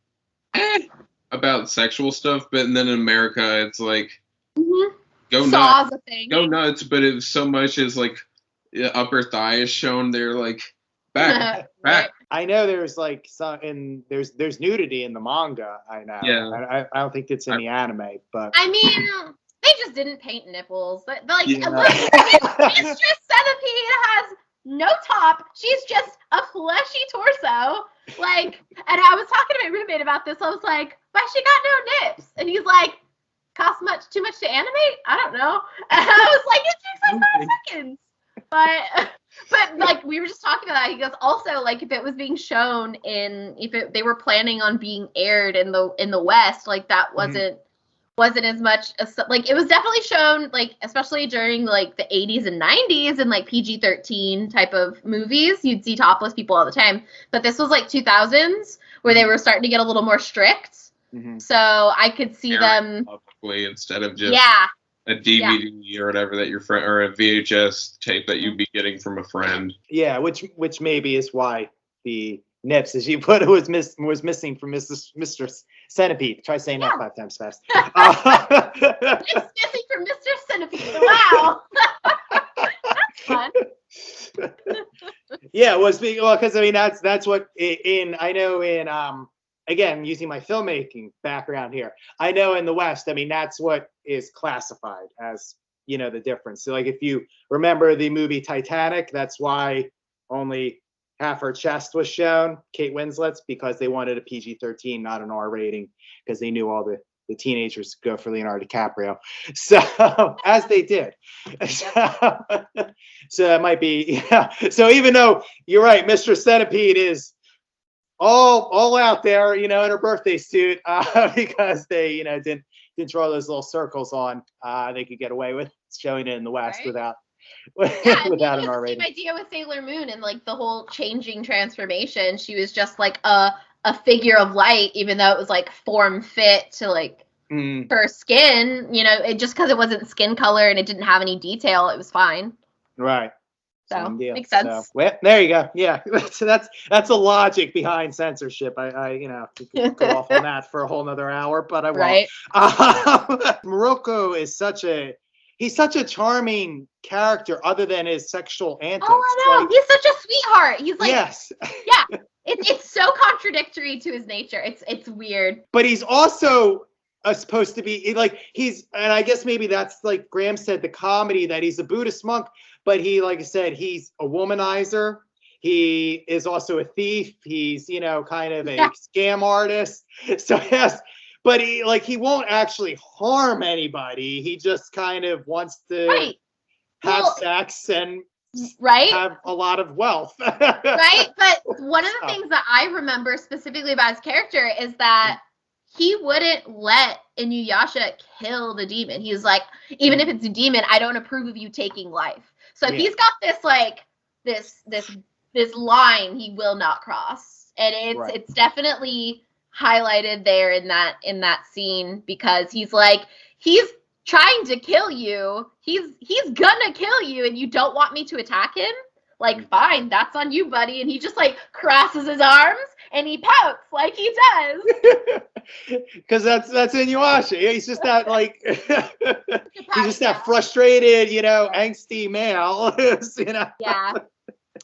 about sexual stuff. But then in America, it's like go saws nuts. a thing. Go nuts, but if so much as like the upper thigh is shown, they're like back. I know there's like there's nudity in the manga. I know. Yeah. I don't think it's in the anime, but I mean, they just didn't paint nipples. But like, Yeah. look, Mistress Centipede has no top. She's just a fleshy torso. Like, and I was talking to my roommate about this. I was like, "Why she got no nips?" And he's like, "Cost too much to animate? I don't know." And I was like, "It takes like 5 seconds." But like we were just talking about that. He goes, also like if it was being shown they were planning on being aired in the West, like that wasn't as much as, like, it was definitely shown, like, especially during like the 80s and 90s and like PG-13 type of movies, you'd see topless people all the time. But this was like 2000s where they were starting to get a little more strict. So I could see them publicly instead of just a DVD or whatever that your friend, or a VHS tape that you'd be getting from a friend. Yeah, which maybe is why the nips, as you put it, was missing from Mr. Centipede. Try saying that 5 times fast. It's missing from Mr. Centipede. Wow. That's fun. Yeah, because I mean that's what again, using my filmmaking background here, I know in the West, I mean, that's what is classified as, the difference. So like if you remember the movie Titanic, that's why only half her chest was shown, Kate Winslet's, because they wanted a PG-13, not an R rating, because they knew all the teenagers go for Leonardo DiCaprio. So as they did. So that might be, So even though you're right, Mr. Centipede is all out there, in her birthday suit, because they, didn't draw those little circles on. They could get away with showing it in the West without an R rating. Same idea with Sailor Moon and like the whole changing transformation. She was just like a figure of light, even though it was like form fit to like her skin. It just because it wasn't skin color and it didn't have any detail, it was fine. Right. So makes sense. So, well, there you go. Yeah, that's a logic behind censorship. I could go off on that for a whole nother hour, but I won't. Right. Morocco is he's such a charming character, other than his sexual antics. Oh, I know. Like, he's such a sweetheart. He's like, yes. Yeah. It's so contradictory to his nature. It's weird. But he's also supposed to be like and I guess maybe that's like Graham said, the comedy, that he's a Buddhist monk. But he, like I said, he's a womanizer. He is also a thief. He's, kind of a scam artist. So yes, but he won't actually harm anybody. He just kind of wants to have sex and have a lot of wealth. Right? But one of the things that I remember specifically about his character is that he wouldn't let InuYasha kill the demon. He was like, even if it's a demon, I don't approve of you taking life. So he's got this like this line he will not cross, and it's definitely highlighted there in that scene, because he's trying to kill you. He's gonna kill you, and you don't want me to attack him. Like, fine, that's on you, buddy. And he just like crosses his arms and he pouts like he does. Because that's InuYasha. He's just that like he's just that frustrated, angsty male. Yeah.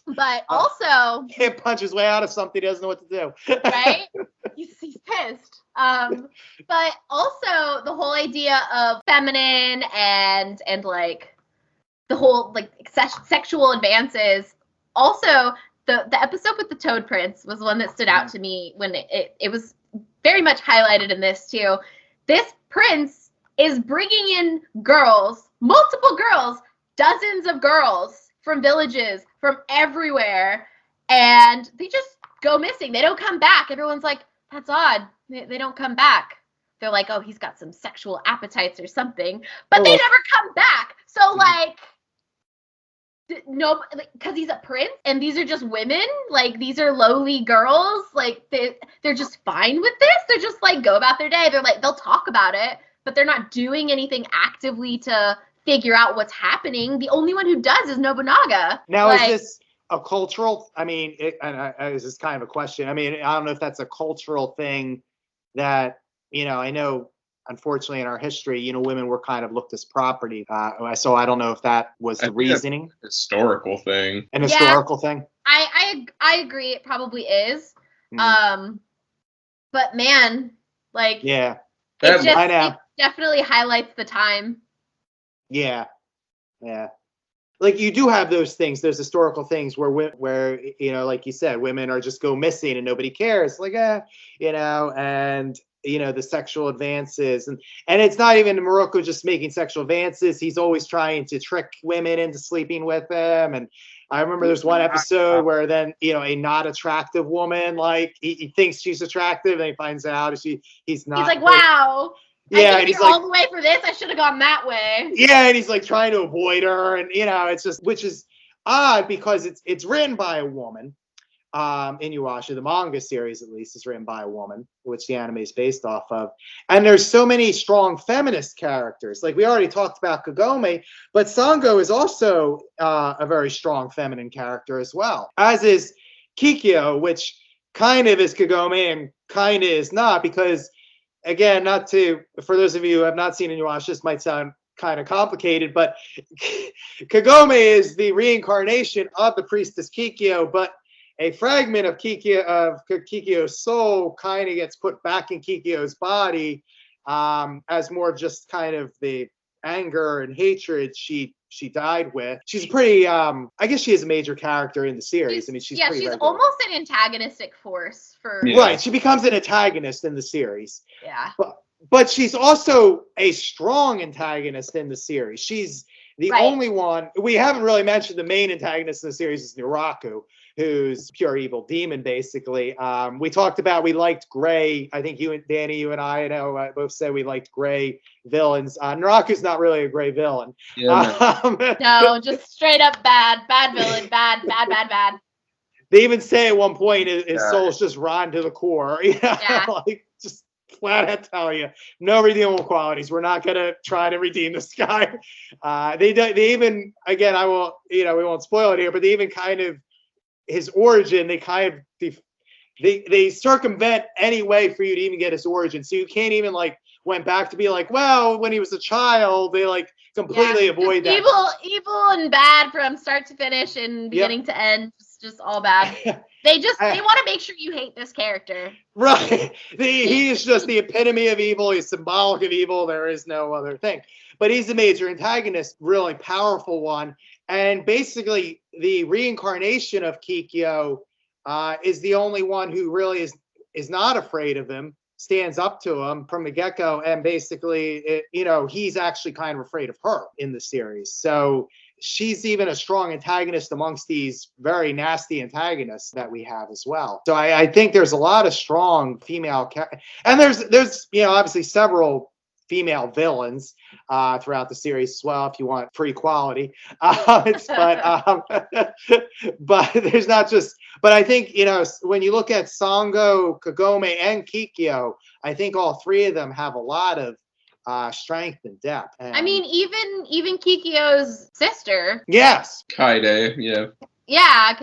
But also can't punch his way out of something, he doesn't know what to do. Right? He's pissed. But also the whole idea of feminine and like the whole like sexual advances. Also, the episode with the Toad Prince was one that stood out to me when it was very much highlighted in this too. This prince is bringing in girls, multiple girls, dozens of girls from villages, from everywhere, and they just go missing. They don't come back. Everyone's like, that's odd. They don't come back. They're like, oh, he's got some sexual appetites or something, but they never come back. So like, no, because he's a prince and these are just women, like these are lowly girls, like they're just fine with this. They're just like go about their day. They're like, they'll talk about it, but they're not doing anything actively to figure out what's happening. The only one who does is Nobunaga. Now, is this a cultural, I mean, this is kind of a question. I mean, I don't know if that's a cultural thing that, I know unfortunately in our history, women were kind of looked as property. So I don't know if that was the reasoning. Historical thing. An historical thing. I agree. It probably is. But man, like, yeah, it definitely highlights the time. Yeah. Like you do have those things, those historical things where like you said, women are just go missing and nobody cares. Like, and the sexual advances and it's not even Morocco just making sexual advances. He's always trying to trick women into sleeping with him. And I remember there's one episode where then, a not attractive woman, like he thinks she's attractive and he finds out he's not. He's like, wow. Yeah, I came all the way for this. I should have gone that way. Yeah, and he's like trying to avoid her, and it's just, which is odd because it's written by a woman. InuYasha, the manga series at least, is written by a woman, which the anime is based off of. And there's so many strong feminist characters. Like we already talked about Kagome, but Sango is also a very strong feminine character as well, as is Kikyo, which kind of is Kagome and kind of is not, because again, for those of you who have not seen InuYasha, this might sound kind of complicated, but Kagome is the reincarnation of the priestess Kikyo, but a fragment of Kikyo's soul kind of gets put back in Kikyo's body as more of just kind of the anger and hatred she died with. She's pretty I guess she is a major character in the series. She's almost an antagonistic force for Right, she becomes an antagonist in the series. Yeah. But she's also a strong antagonist in the series. She's the only one. We haven't really mentioned the main antagonist in the series is Naraku, who's pure evil demon, basically. We talked about, we liked gray. I think you and Danny, you and I know both said we liked gray villains. Naraku's not really a gray villain. Yeah, no, just straight up bad villain, bad. They even say at one point his soul's just rotten to the core. Yeah. Like, just flat out tell you, no redeemable qualities. We're not gonna try to redeem this guy. They even, again, I will, we won't spoil it here, but they even kind of, his origin, they circumvent any way for you to even get his origin. So you can't even went back to be like, well, when he was a child, they completely avoid that. Evil and bad from start to finish and beginning to end, just all bad. They want to make sure you hate this character. Right. He is just the epitome of evil. He's symbolic of evil. There is no other thing. But he's a major antagonist, really powerful one. And basically, the reincarnation of Kikyo is the only one who really is not afraid of him, stands up to him from the get-go, and basically, he's actually kind of afraid of her in the series. So she's even a strong antagonist amongst these very nasty antagonists that we have as well. So I think there's a lot of strong female and there's obviously several female villains throughout the series as well, if you want free quality. But there's not just. But I think when you look at Sango, Kagome, and Kikyo, I think all three of them have a lot of strength and depth. And, even Kikyo's sister. Yes. Kaede, yeah. Yeah,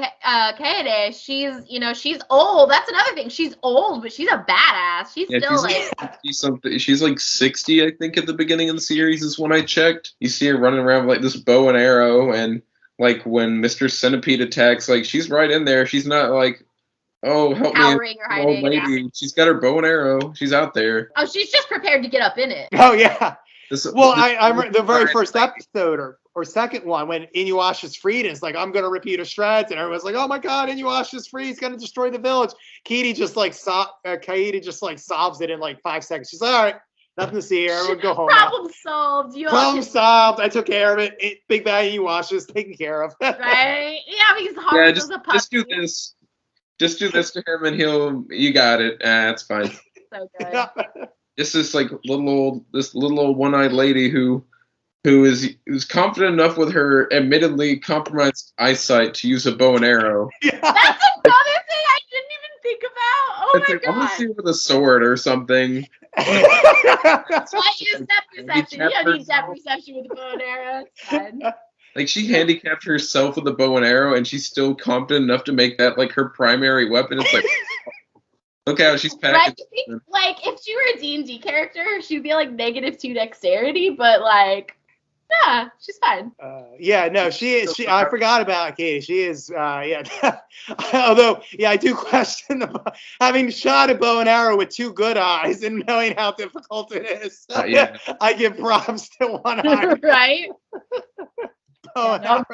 Kaede, she's old. That's another thing. She's old, but she's a badass. She's she's like 60, I think, at the beginning of the series is when I checked. You see her running around with this bow and arrow, and when Mr. Centipede attacks, she's right in there. She's not oh, help cowering me, or hiding, old lady. Yeah. She's got her bow and arrow. She's out there. Oh, she's just prepared to get up in it. Oh yeah. I remember the very first episode or second one when InuYasha's freed, and it's I'm gonna rip you to shreds, and everyone's like, oh my god, InuYasha's free, he's gonna destroy the village. Kaede just solves it in 5 seconds. She's like, all right, nothing to see here. Everyone go home. Problem solved. Problem solved. I took care of it. Big bad InuYasha is taken care of. Right? Yeah, because heart was a puppy. Just do this. Just do this to him, and you got it. That's fine. So good. This is little old one-eyed lady who is confident enough with her admittedly compromised eyesight to use a bow and arrow. Yeah. That's another thing I didn't even think about. Oh my god! I'm gonna see her with a sword or something. What use depth perception? You don't need depth perception with a bow and arrow. It's fine. She handicapped herself with a bow and arrow, and she's still confident enough to make that her primary weapon. It's Look how she's Right? packing. Like, if she were a D&D character, she'd be like -2 dexterity, but like, yeah, she's fine. Yeah, no, she is. I forgot about Katie. She is. Yeah. Although, yeah, I do question having shot a bow and arrow with 2 good eyes and knowing how difficult it is. Yeah. I give props to one eye. Right? Bow and arrow.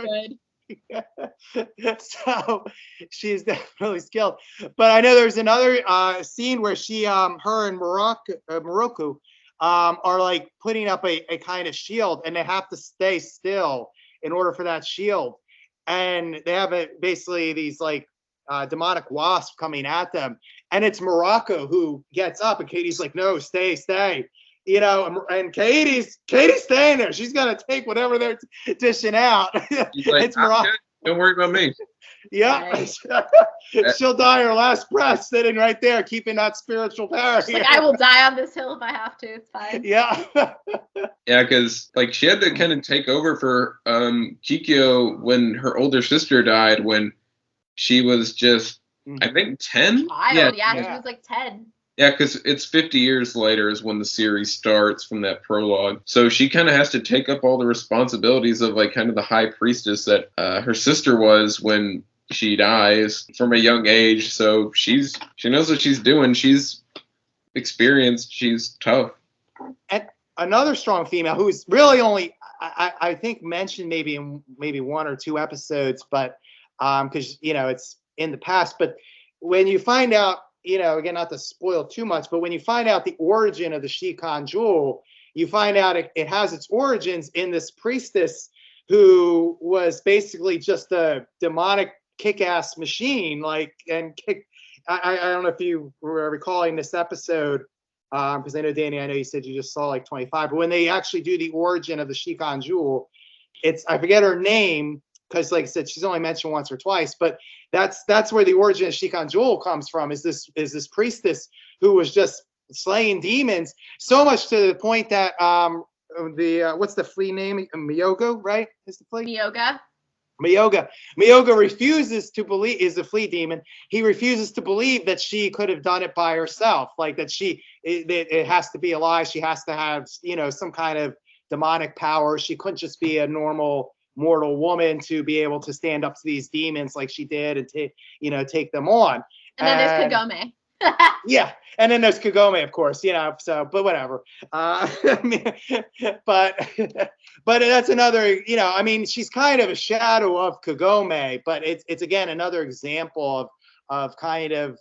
Good. So she's definitely skilled. But I know there's another scene where her and Morocco are like putting up a kind of shield, and they have to stay still in order for that shield. And they have basically these like demonic wasps coming at them. And it's Morocco who gets up, and Katie's like, no, stay. You know, and Katie's staying there. She's gonna take whatever they're dishing out. She's like, It's Morocco. Don't worry about me. Yeah, Right. She'll die her last breath sitting right there, keeping that spiritual power. She's like, I will die on this hill if I have to. It's fine. Yeah. Yeah, because like she had to kind of take over for Kikyo when her older sister died, when she was just, I think, 10. Child, yeah, Yeah. she was like 10. Yeah, because it's 50 years later is when the series starts from that prologue. So she kind of has to take up all the responsibilities of like kind of the high priestess that her sister was when she dies from a young age. So she knows what she's doing. She's experienced. She's tough. And another strong female who's really only, I think, mentioned maybe in 1 or 2 episodes, but because, you know, it's in the past. But when you find out, you know, again, not to spoil too much, but when you find out the origin of the Sheikhan jewel, you find out it has its origins in this priestess who was basically just a demonic kick-ass machine. Like, and I don't know if you were recalling this episode, because I know, Danny, I know you said you just saw like 25, but when they actually do the origin of the Sheikhan jewel, I forget her name, because like I said, she's only mentioned once or twice, but that's where the origin of Sheikhan jewel comes from, is this priestess who was just slaying demons, so much to the point that what's the flea name? Miyoga, right? Is the flea? Miyoga refuses to believe, is a flea demon. He refuses to believe that she could have done it by herself, like that it has to be a lie. She has to have, you know, some kind of demonic power. She couldn't just be a normal mortal woman to be able to stand up to these demons like she did and take them on. And then there's Kagome. Yeah, and then there's Kagome, of course, you know. So, but whatever. But that's another, you know. I mean, she's kind of a shadow of Kagome, but it's again another example of kind of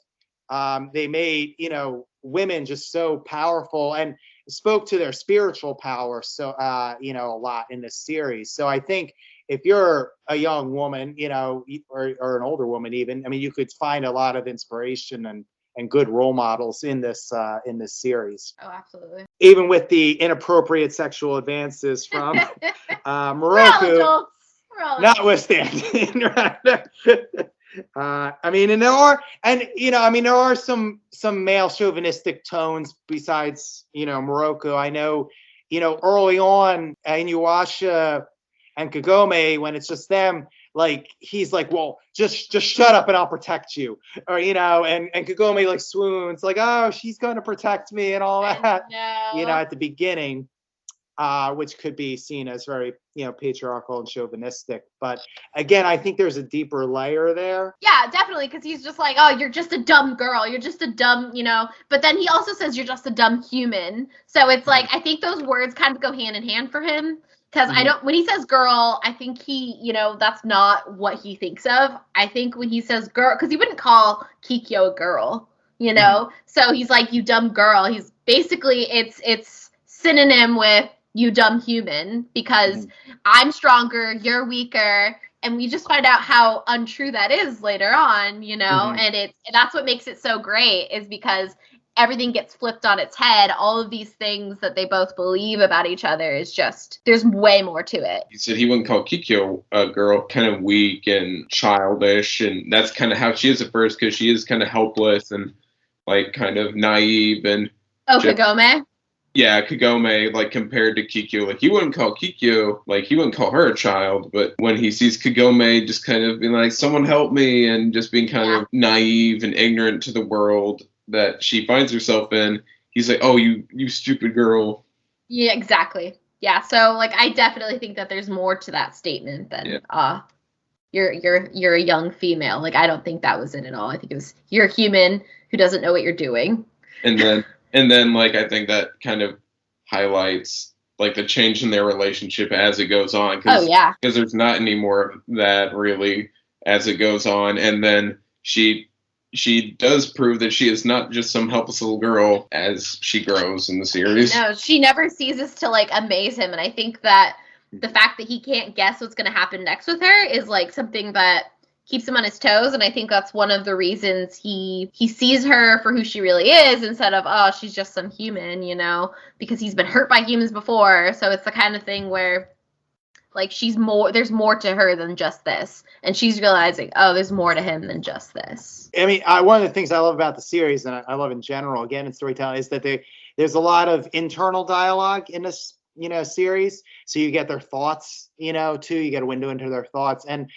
they made, you know, women just so powerful and spoke to their spiritual power so you know, a lot in this series. So I think if you're a young woman, you know, or an older woman even, I mean, you could find a lot of inspiration and good role models in this series. Oh, absolutely. Even with the inappropriate sexual advances from Morocco, notwithstanding. I mean, and there are some male chauvinistic tones besides, you know, Morocco. I know, you know, early on, InuYasha and Kagome, when it's just them, like, he's like, well, just shut up and I'll protect you, or, you know, and Kagome like swoons, like, oh, she's going to protect me and all that, you know, at the beginning, which could be seen as very, you know, patriarchal and chauvinistic. But again, I think there's a deeper layer there. Yeah, definitely, because he's just like, oh, you're just a dumb girl, you're just a dumb, you know, but then he also says you're just a dumb human. So it's like, I think those words kind of go hand in hand for him. Because when he says girl, I think he, you know, that's not what he thinks of. I think when he says girl, because he wouldn't call Kikyo a girl, you know? So he's like, you dumb girl. He's basically, it's synonym with you dumb human, because I'm stronger, you're weaker. And we just find out how untrue that is later on, you know? And that's what makes it so great, is because everything gets flipped on its head. All of these things that they both believe about each other is just, there's way more to it. He said he wouldn't call Kikyo a girl, kind of weak and childish, and that's kind of how she is at first, because she is kind of helpless and like kind of naive and Kagome? Yeah, Kagome, like, compared to Kikyo, like, he wouldn't call her a child, but when he sees Kagome just kind of being like, someone help me, and just being kind of naive and ignorant to the world, that she finds herself in, he's like, "Oh, you stupid girl." Yeah, exactly. Yeah, so like I definitely think that there's more to that statement than you're a young female. Like I don't think that was it at all. I think it was you're a human who doesn't know what you're doing. And then like I think that kind of highlights like the change in their relationship as it goes on. Because there's not any more of that really as it goes on. And then she does prove that she is not just some helpless little girl as she grows in the series. No, she never ceases to like amaze him, and I think that the fact that he can't guess what's going to happen next with her is like something that keeps him on his toes, and I think that's one of the reasons he sees her for who she really is instead of, oh, she's just some human, you know, because he's been hurt by humans before. So it's the kind of thing where like there's more to her than just this, and she's realizing, oh, there's more to him than just this. I mean, one of the things I love about the series, and I love in general, again, in storytelling, is that there's a lot of internal dialogue in this, you know, series. So you get their thoughts, you know, too. You get a window into their thoughts. And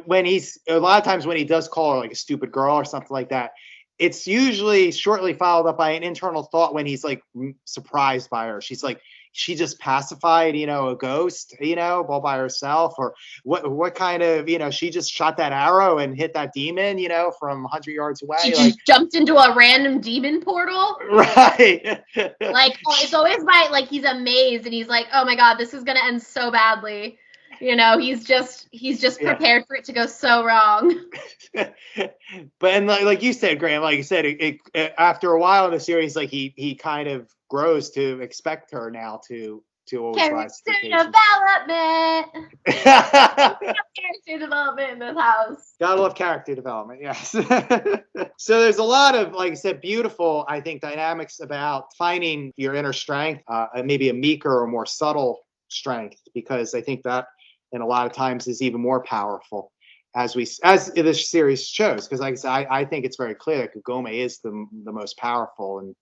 when a lot of times when he does call her like a stupid girl or something like that, it's usually shortly followed up by an internal thought when he's like surprised by her. She's like, she just pacified, you know, a ghost, you know, all by herself, or what kind of, you know, she just shot that arrow and hit that demon, you know, from 100 yards away. She just jumped into a random demon portal. Right. Like, it's always by, like, he's amazed and he's like, oh my God, this is going to end so badly. You know, he's just prepared for it to go so wrong. But and like you said, Graham, like you said, after a while in the series, like he kind of grows to expect her now to always rise to the occasion. Character development in this house. Gotta love character development, yes. So there's a lot of, like I said, beautiful, I think, dynamics about finding your inner strength, maybe a meeker or more subtle strength, because I think that and a lot of times is even more powerful as this series shows. Because like I said, I think it's very clear that Kagome is the most powerful, and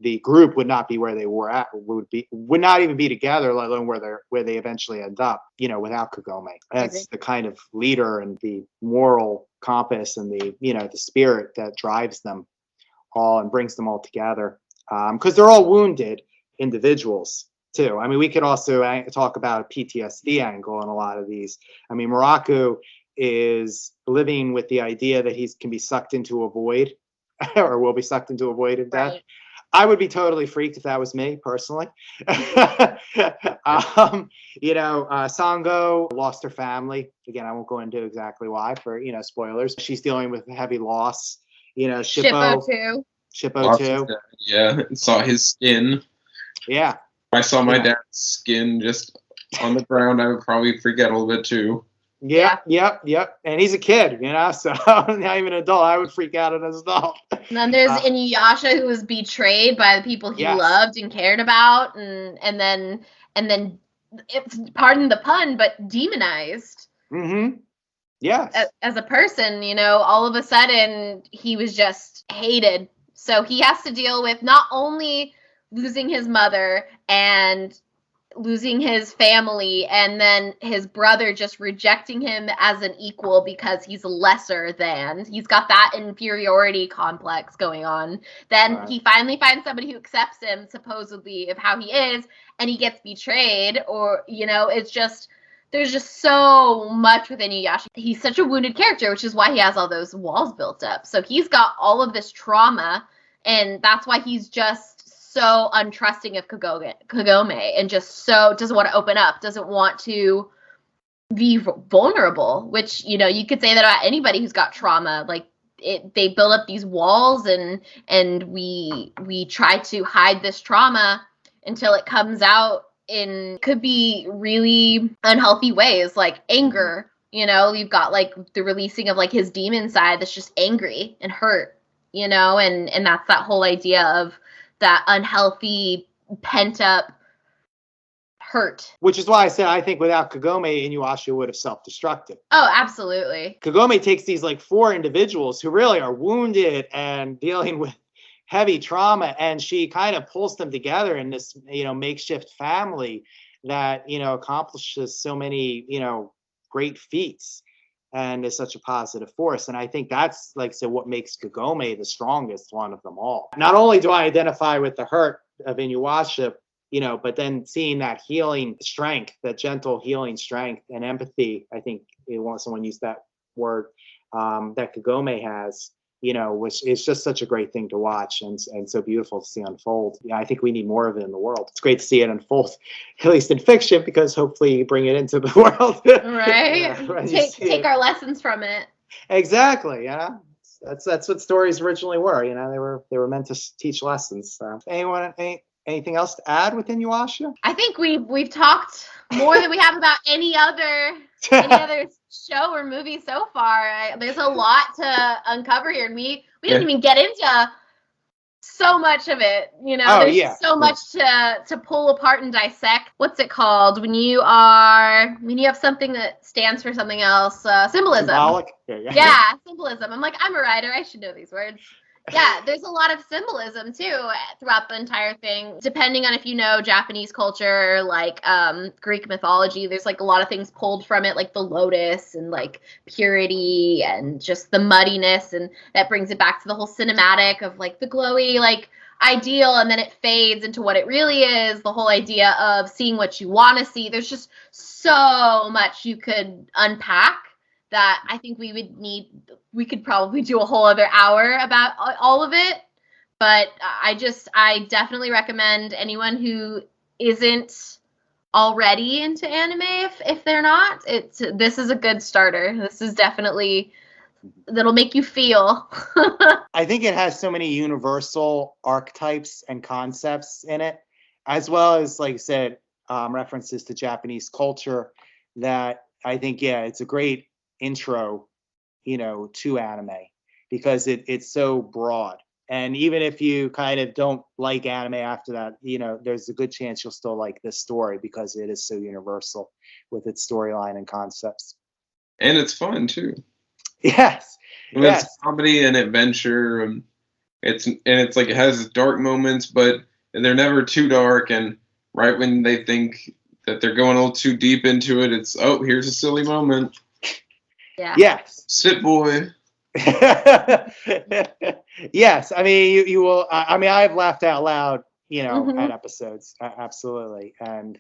the group would not be where they were at, would not even be together, let alone where they eventually end up, you know, without Kagome as the kind of leader and the moral compass and the, you know, the spirit that drives them all and brings them all together. Because they're all wounded individuals too. I mean, we could also talk about a PTSD angle in a lot of these. I mean, Muraku is living with the idea that he can be sucked into a void or will be sucked into a void of death. Right. I would be totally freaked if that was me personally. You know, Sango lost her family. Again, I won't go into exactly why for, you know, spoilers. She's dealing with heavy loss. You know, Shippo too. Yeah, saw his skin. Yeah. If I saw my dad's skin just on the ground, I would probably freak out a little bit too. Yep. And he's a kid, you know, so not even an adult. I would freak out as an adult. And then there's InuYasha, who was betrayed by the people he loved and cared about, and then it's, pardon the pun, but demonized. Mm-hmm. Yeah. As a person, you know, all of a sudden he was just hated. So he has to deal with not only losing his mother and losing his family, and then his brother just rejecting him as an equal because he's lesser than. He's got that inferiority complex going on. Then he finally finds somebody who accepts him, supposedly, of how he is, and he gets betrayed, or, you know, it's just, there's just so much with InuYasha. He's such a wounded character, which is why he has all those walls built up. So he's got all of this trauma, and that's why he's just so untrusting of Kagome, and just so doesn't want to open up, doesn't want to be vulnerable, which, you know, you could say that about anybody who's got trauma. Like, they build up these walls, and we try to hide this trauma until it comes out in, could be really unhealthy ways, like anger. You know, you've got like the releasing of like his demon side that's just angry and hurt, you know, and that's that whole idea of that unhealthy, pent-up hurt. Which is why I said I think without Kagome, InuYasha would have self-destructed. Oh, absolutely. Kagome takes these like 4 individuals who really are wounded and dealing with heavy trauma, and she kind of pulls them together in this, you know, makeshift family that, you know, accomplishes so many, you know, great feats. and is such a positive force. And I think that's, like I said, what makes Kagome the strongest one of them all. Not only do I identify with the hurt of InuYasha, but then seeing that healing strength, that gentle healing strength and empathy, I think someone used that word, that Kagome has, which is just such a great thing to watch and so beautiful to see unfold. Yeah, I think we need more of it in the world. It's great to see it unfold, at least in fiction, because hopefully you bring it into the world. Right. Take our lessons from it. Exactly. That's what stories originally were. They were meant to teach lessons. So. Anything else to add with InuYasha? I think we've talked more than we have about any other show or movie so far. There's a lot to uncover here, and we didn't even get into so much of it. There's so much to pull apart and dissect. What's it called when you have something that stands for something else? Symbolism. Symbolic. Yeah, symbolism. I'm a writer. I should know these words. Yeah, there's a lot of symbolism too throughout the entire thing. Depending on if you know Japanese culture, like Greek mythology, there's like a lot of things pulled from it, like the lotus and like purity and just the muddiness, and that brings it back to the whole cinematic of like the glowy like ideal, and then it fades into what it really is, the whole idea of seeing what you want to see. There's just so much you could unpack that I think we could probably do a whole other hour about all of it. But I definitely recommend anyone who isn't already into anime, if they're not, this is a good starter. This is definitely, that'll make you feel. I think it has so many universal archetypes and concepts in it, as well as, like I said, references to Japanese culture, that I think, it's a great intro, to anime, because it's so broad. And even if you kind of don't like anime after that, there's a good chance you'll still like this story because it is so universal with its storyline and concepts. And it's fun too. Yes. It's comedy and adventure, and it's like it has dark moments, but they're never too dark. And right when they think that they're going a little too deep into it, it's here's a silly moment. Yeah. Yes. Sit boy. Yes. I mean, you will. I've laughed out loud, Mm-hmm. at episodes. Absolutely. And,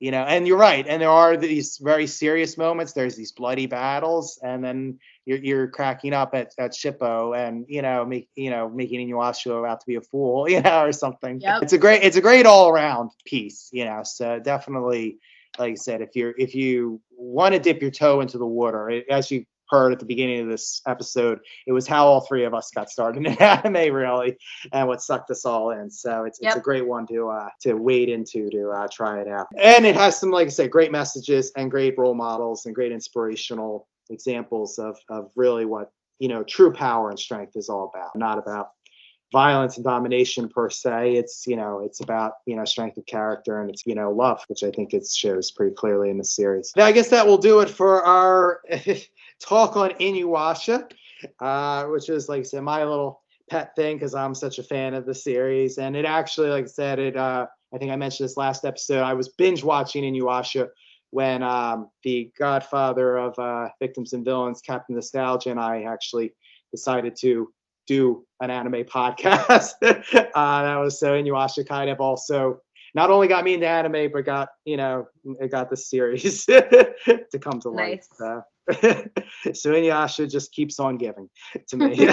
and you're right. And there are these very serious moments. There's these bloody battles, and then you're cracking up at Shippo, and, making InuYasha out to be a fool, or something. Yep. It's a great all around piece, so definitely, like I said, if you want to dip your toe into the water, as you heard at the beginning of this episode, it was how all three of us got started in anime, really, and what sucked us all in. So it's a great one to wade into, to try it out. And it has some, like I said, great messages and great role models and great inspirational examples of really what, true power and strength is all about. Not about violence and domination per se. It's about strength of character, and it's love, which I think it shows pretty clearly in the series. Now I guess that will do it for our talk on InuYasha, which is, like I said, my little pet thing because I'm such a fan of the series. And it actually, like I said, I think I mentioned this last episode, I was binge watching InuYasha when the godfather of Victims and Villains, Captain Nostalgia, and I actually decided to do an anime podcast. That was so InuYasha kind of also not only got me into anime, but got it got the series to come to life. Nice. So InuYasha just keeps on giving to me.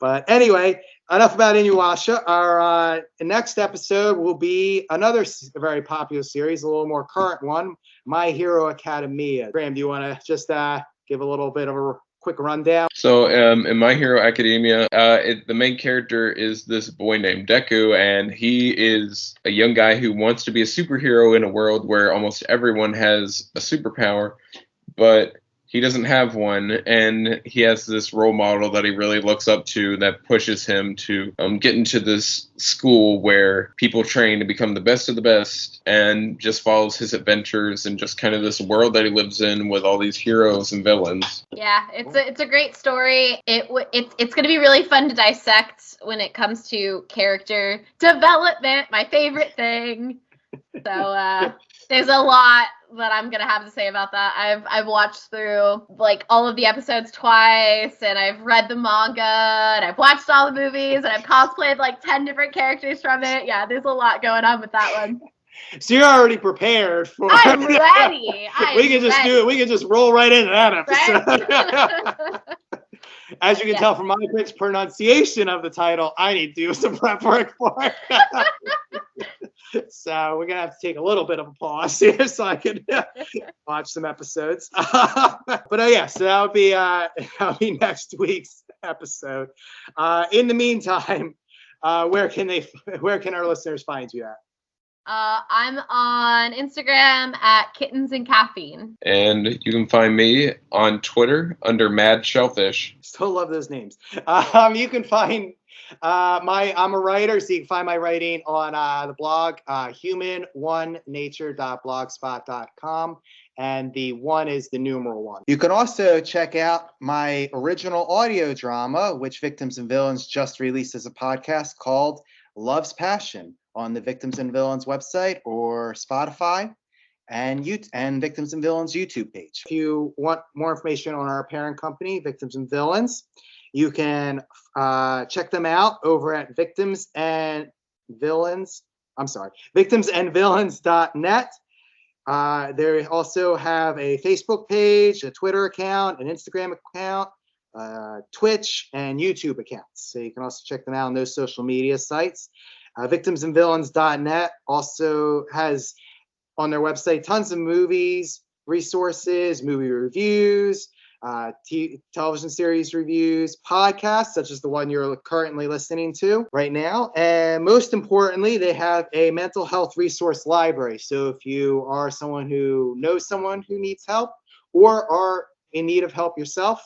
But anyway, enough about InuYasha. Our next episode will be another very popular series, a little more current one, My Hero Academia. Graham, do you want to just give a little bit of a quick rundown? So in My Hero Academia, the main character is this boy named Deku, and he is a young guy who wants to be a superhero in a world where almost everyone has a superpower, but he doesn't have one, and he has this role model that he really looks up to that pushes him to get into this school where people train to become the best of the best, and just follows his adventures and just kind of this world that he lives in with all these heroes and villains. Yeah, it's a great story. It's going to be really fun to dissect when it comes to character development, my favorite thing. So there's a lot that I'm gonna have to say about that. I've watched through like all of the episodes twice, and I've read the manga, and I've watched all the movies, and I've cosplayed like 10 different characters from it. Yeah, there's a lot going on with that one. So you're already prepared for. I'm ready. We can just do it. We can just roll right into that episode. Right? As you can tell from my pronunciation of the title, I need to do some prep work for it. So we're gonna have to take a little bit of a pause here so I can watch some episodes. But yeah, so that'll be next week's episode. In the meantime, where can our listeners find you at? I'm on Instagram at Kittens and Caffeine. And you can find me on Twitter under Mad Shellfish. Still love those names. You can find I'm a writer, so you can find my writing on the blog human1nature.blogspot.com, and the 1 is the numeral 1. You can also check out my original audio drama, which Victims and Villains just released as a podcast, called Love's Passion, on the Victims and Villains website or Spotify and Victims and Villains YouTube page. If you want more information on our parent company, Victims and Villains, you can check them out over at victimsandvillains.net. They also have a Facebook page, a Twitter account, an Instagram account, Twitch, and YouTube accounts. So you can also check them out on those social media sites. Victimsandvillains.net also has on their website tons of movies, resources, movie reviews, television series reviews, podcasts, such as the one you're currently listening to right now. And most importantly, they have a mental health resource library. So if you are someone who knows someone who needs help or are in need of help yourself,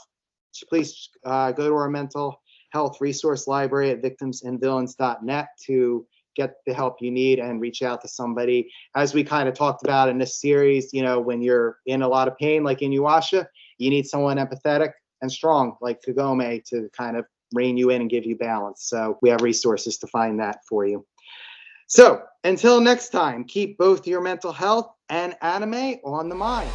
please go to our mental health resource library at victimsandvillains.net to get the help you need and reach out to somebody. As we kind of talked about in this series, when you're in a lot of pain, like InuYasha, you need someone empathetic and strong, like Kagome, to kind of rein you in and give you balance. So we have resources to find that for you. So until next time, keep both your mental health and anime on the mind.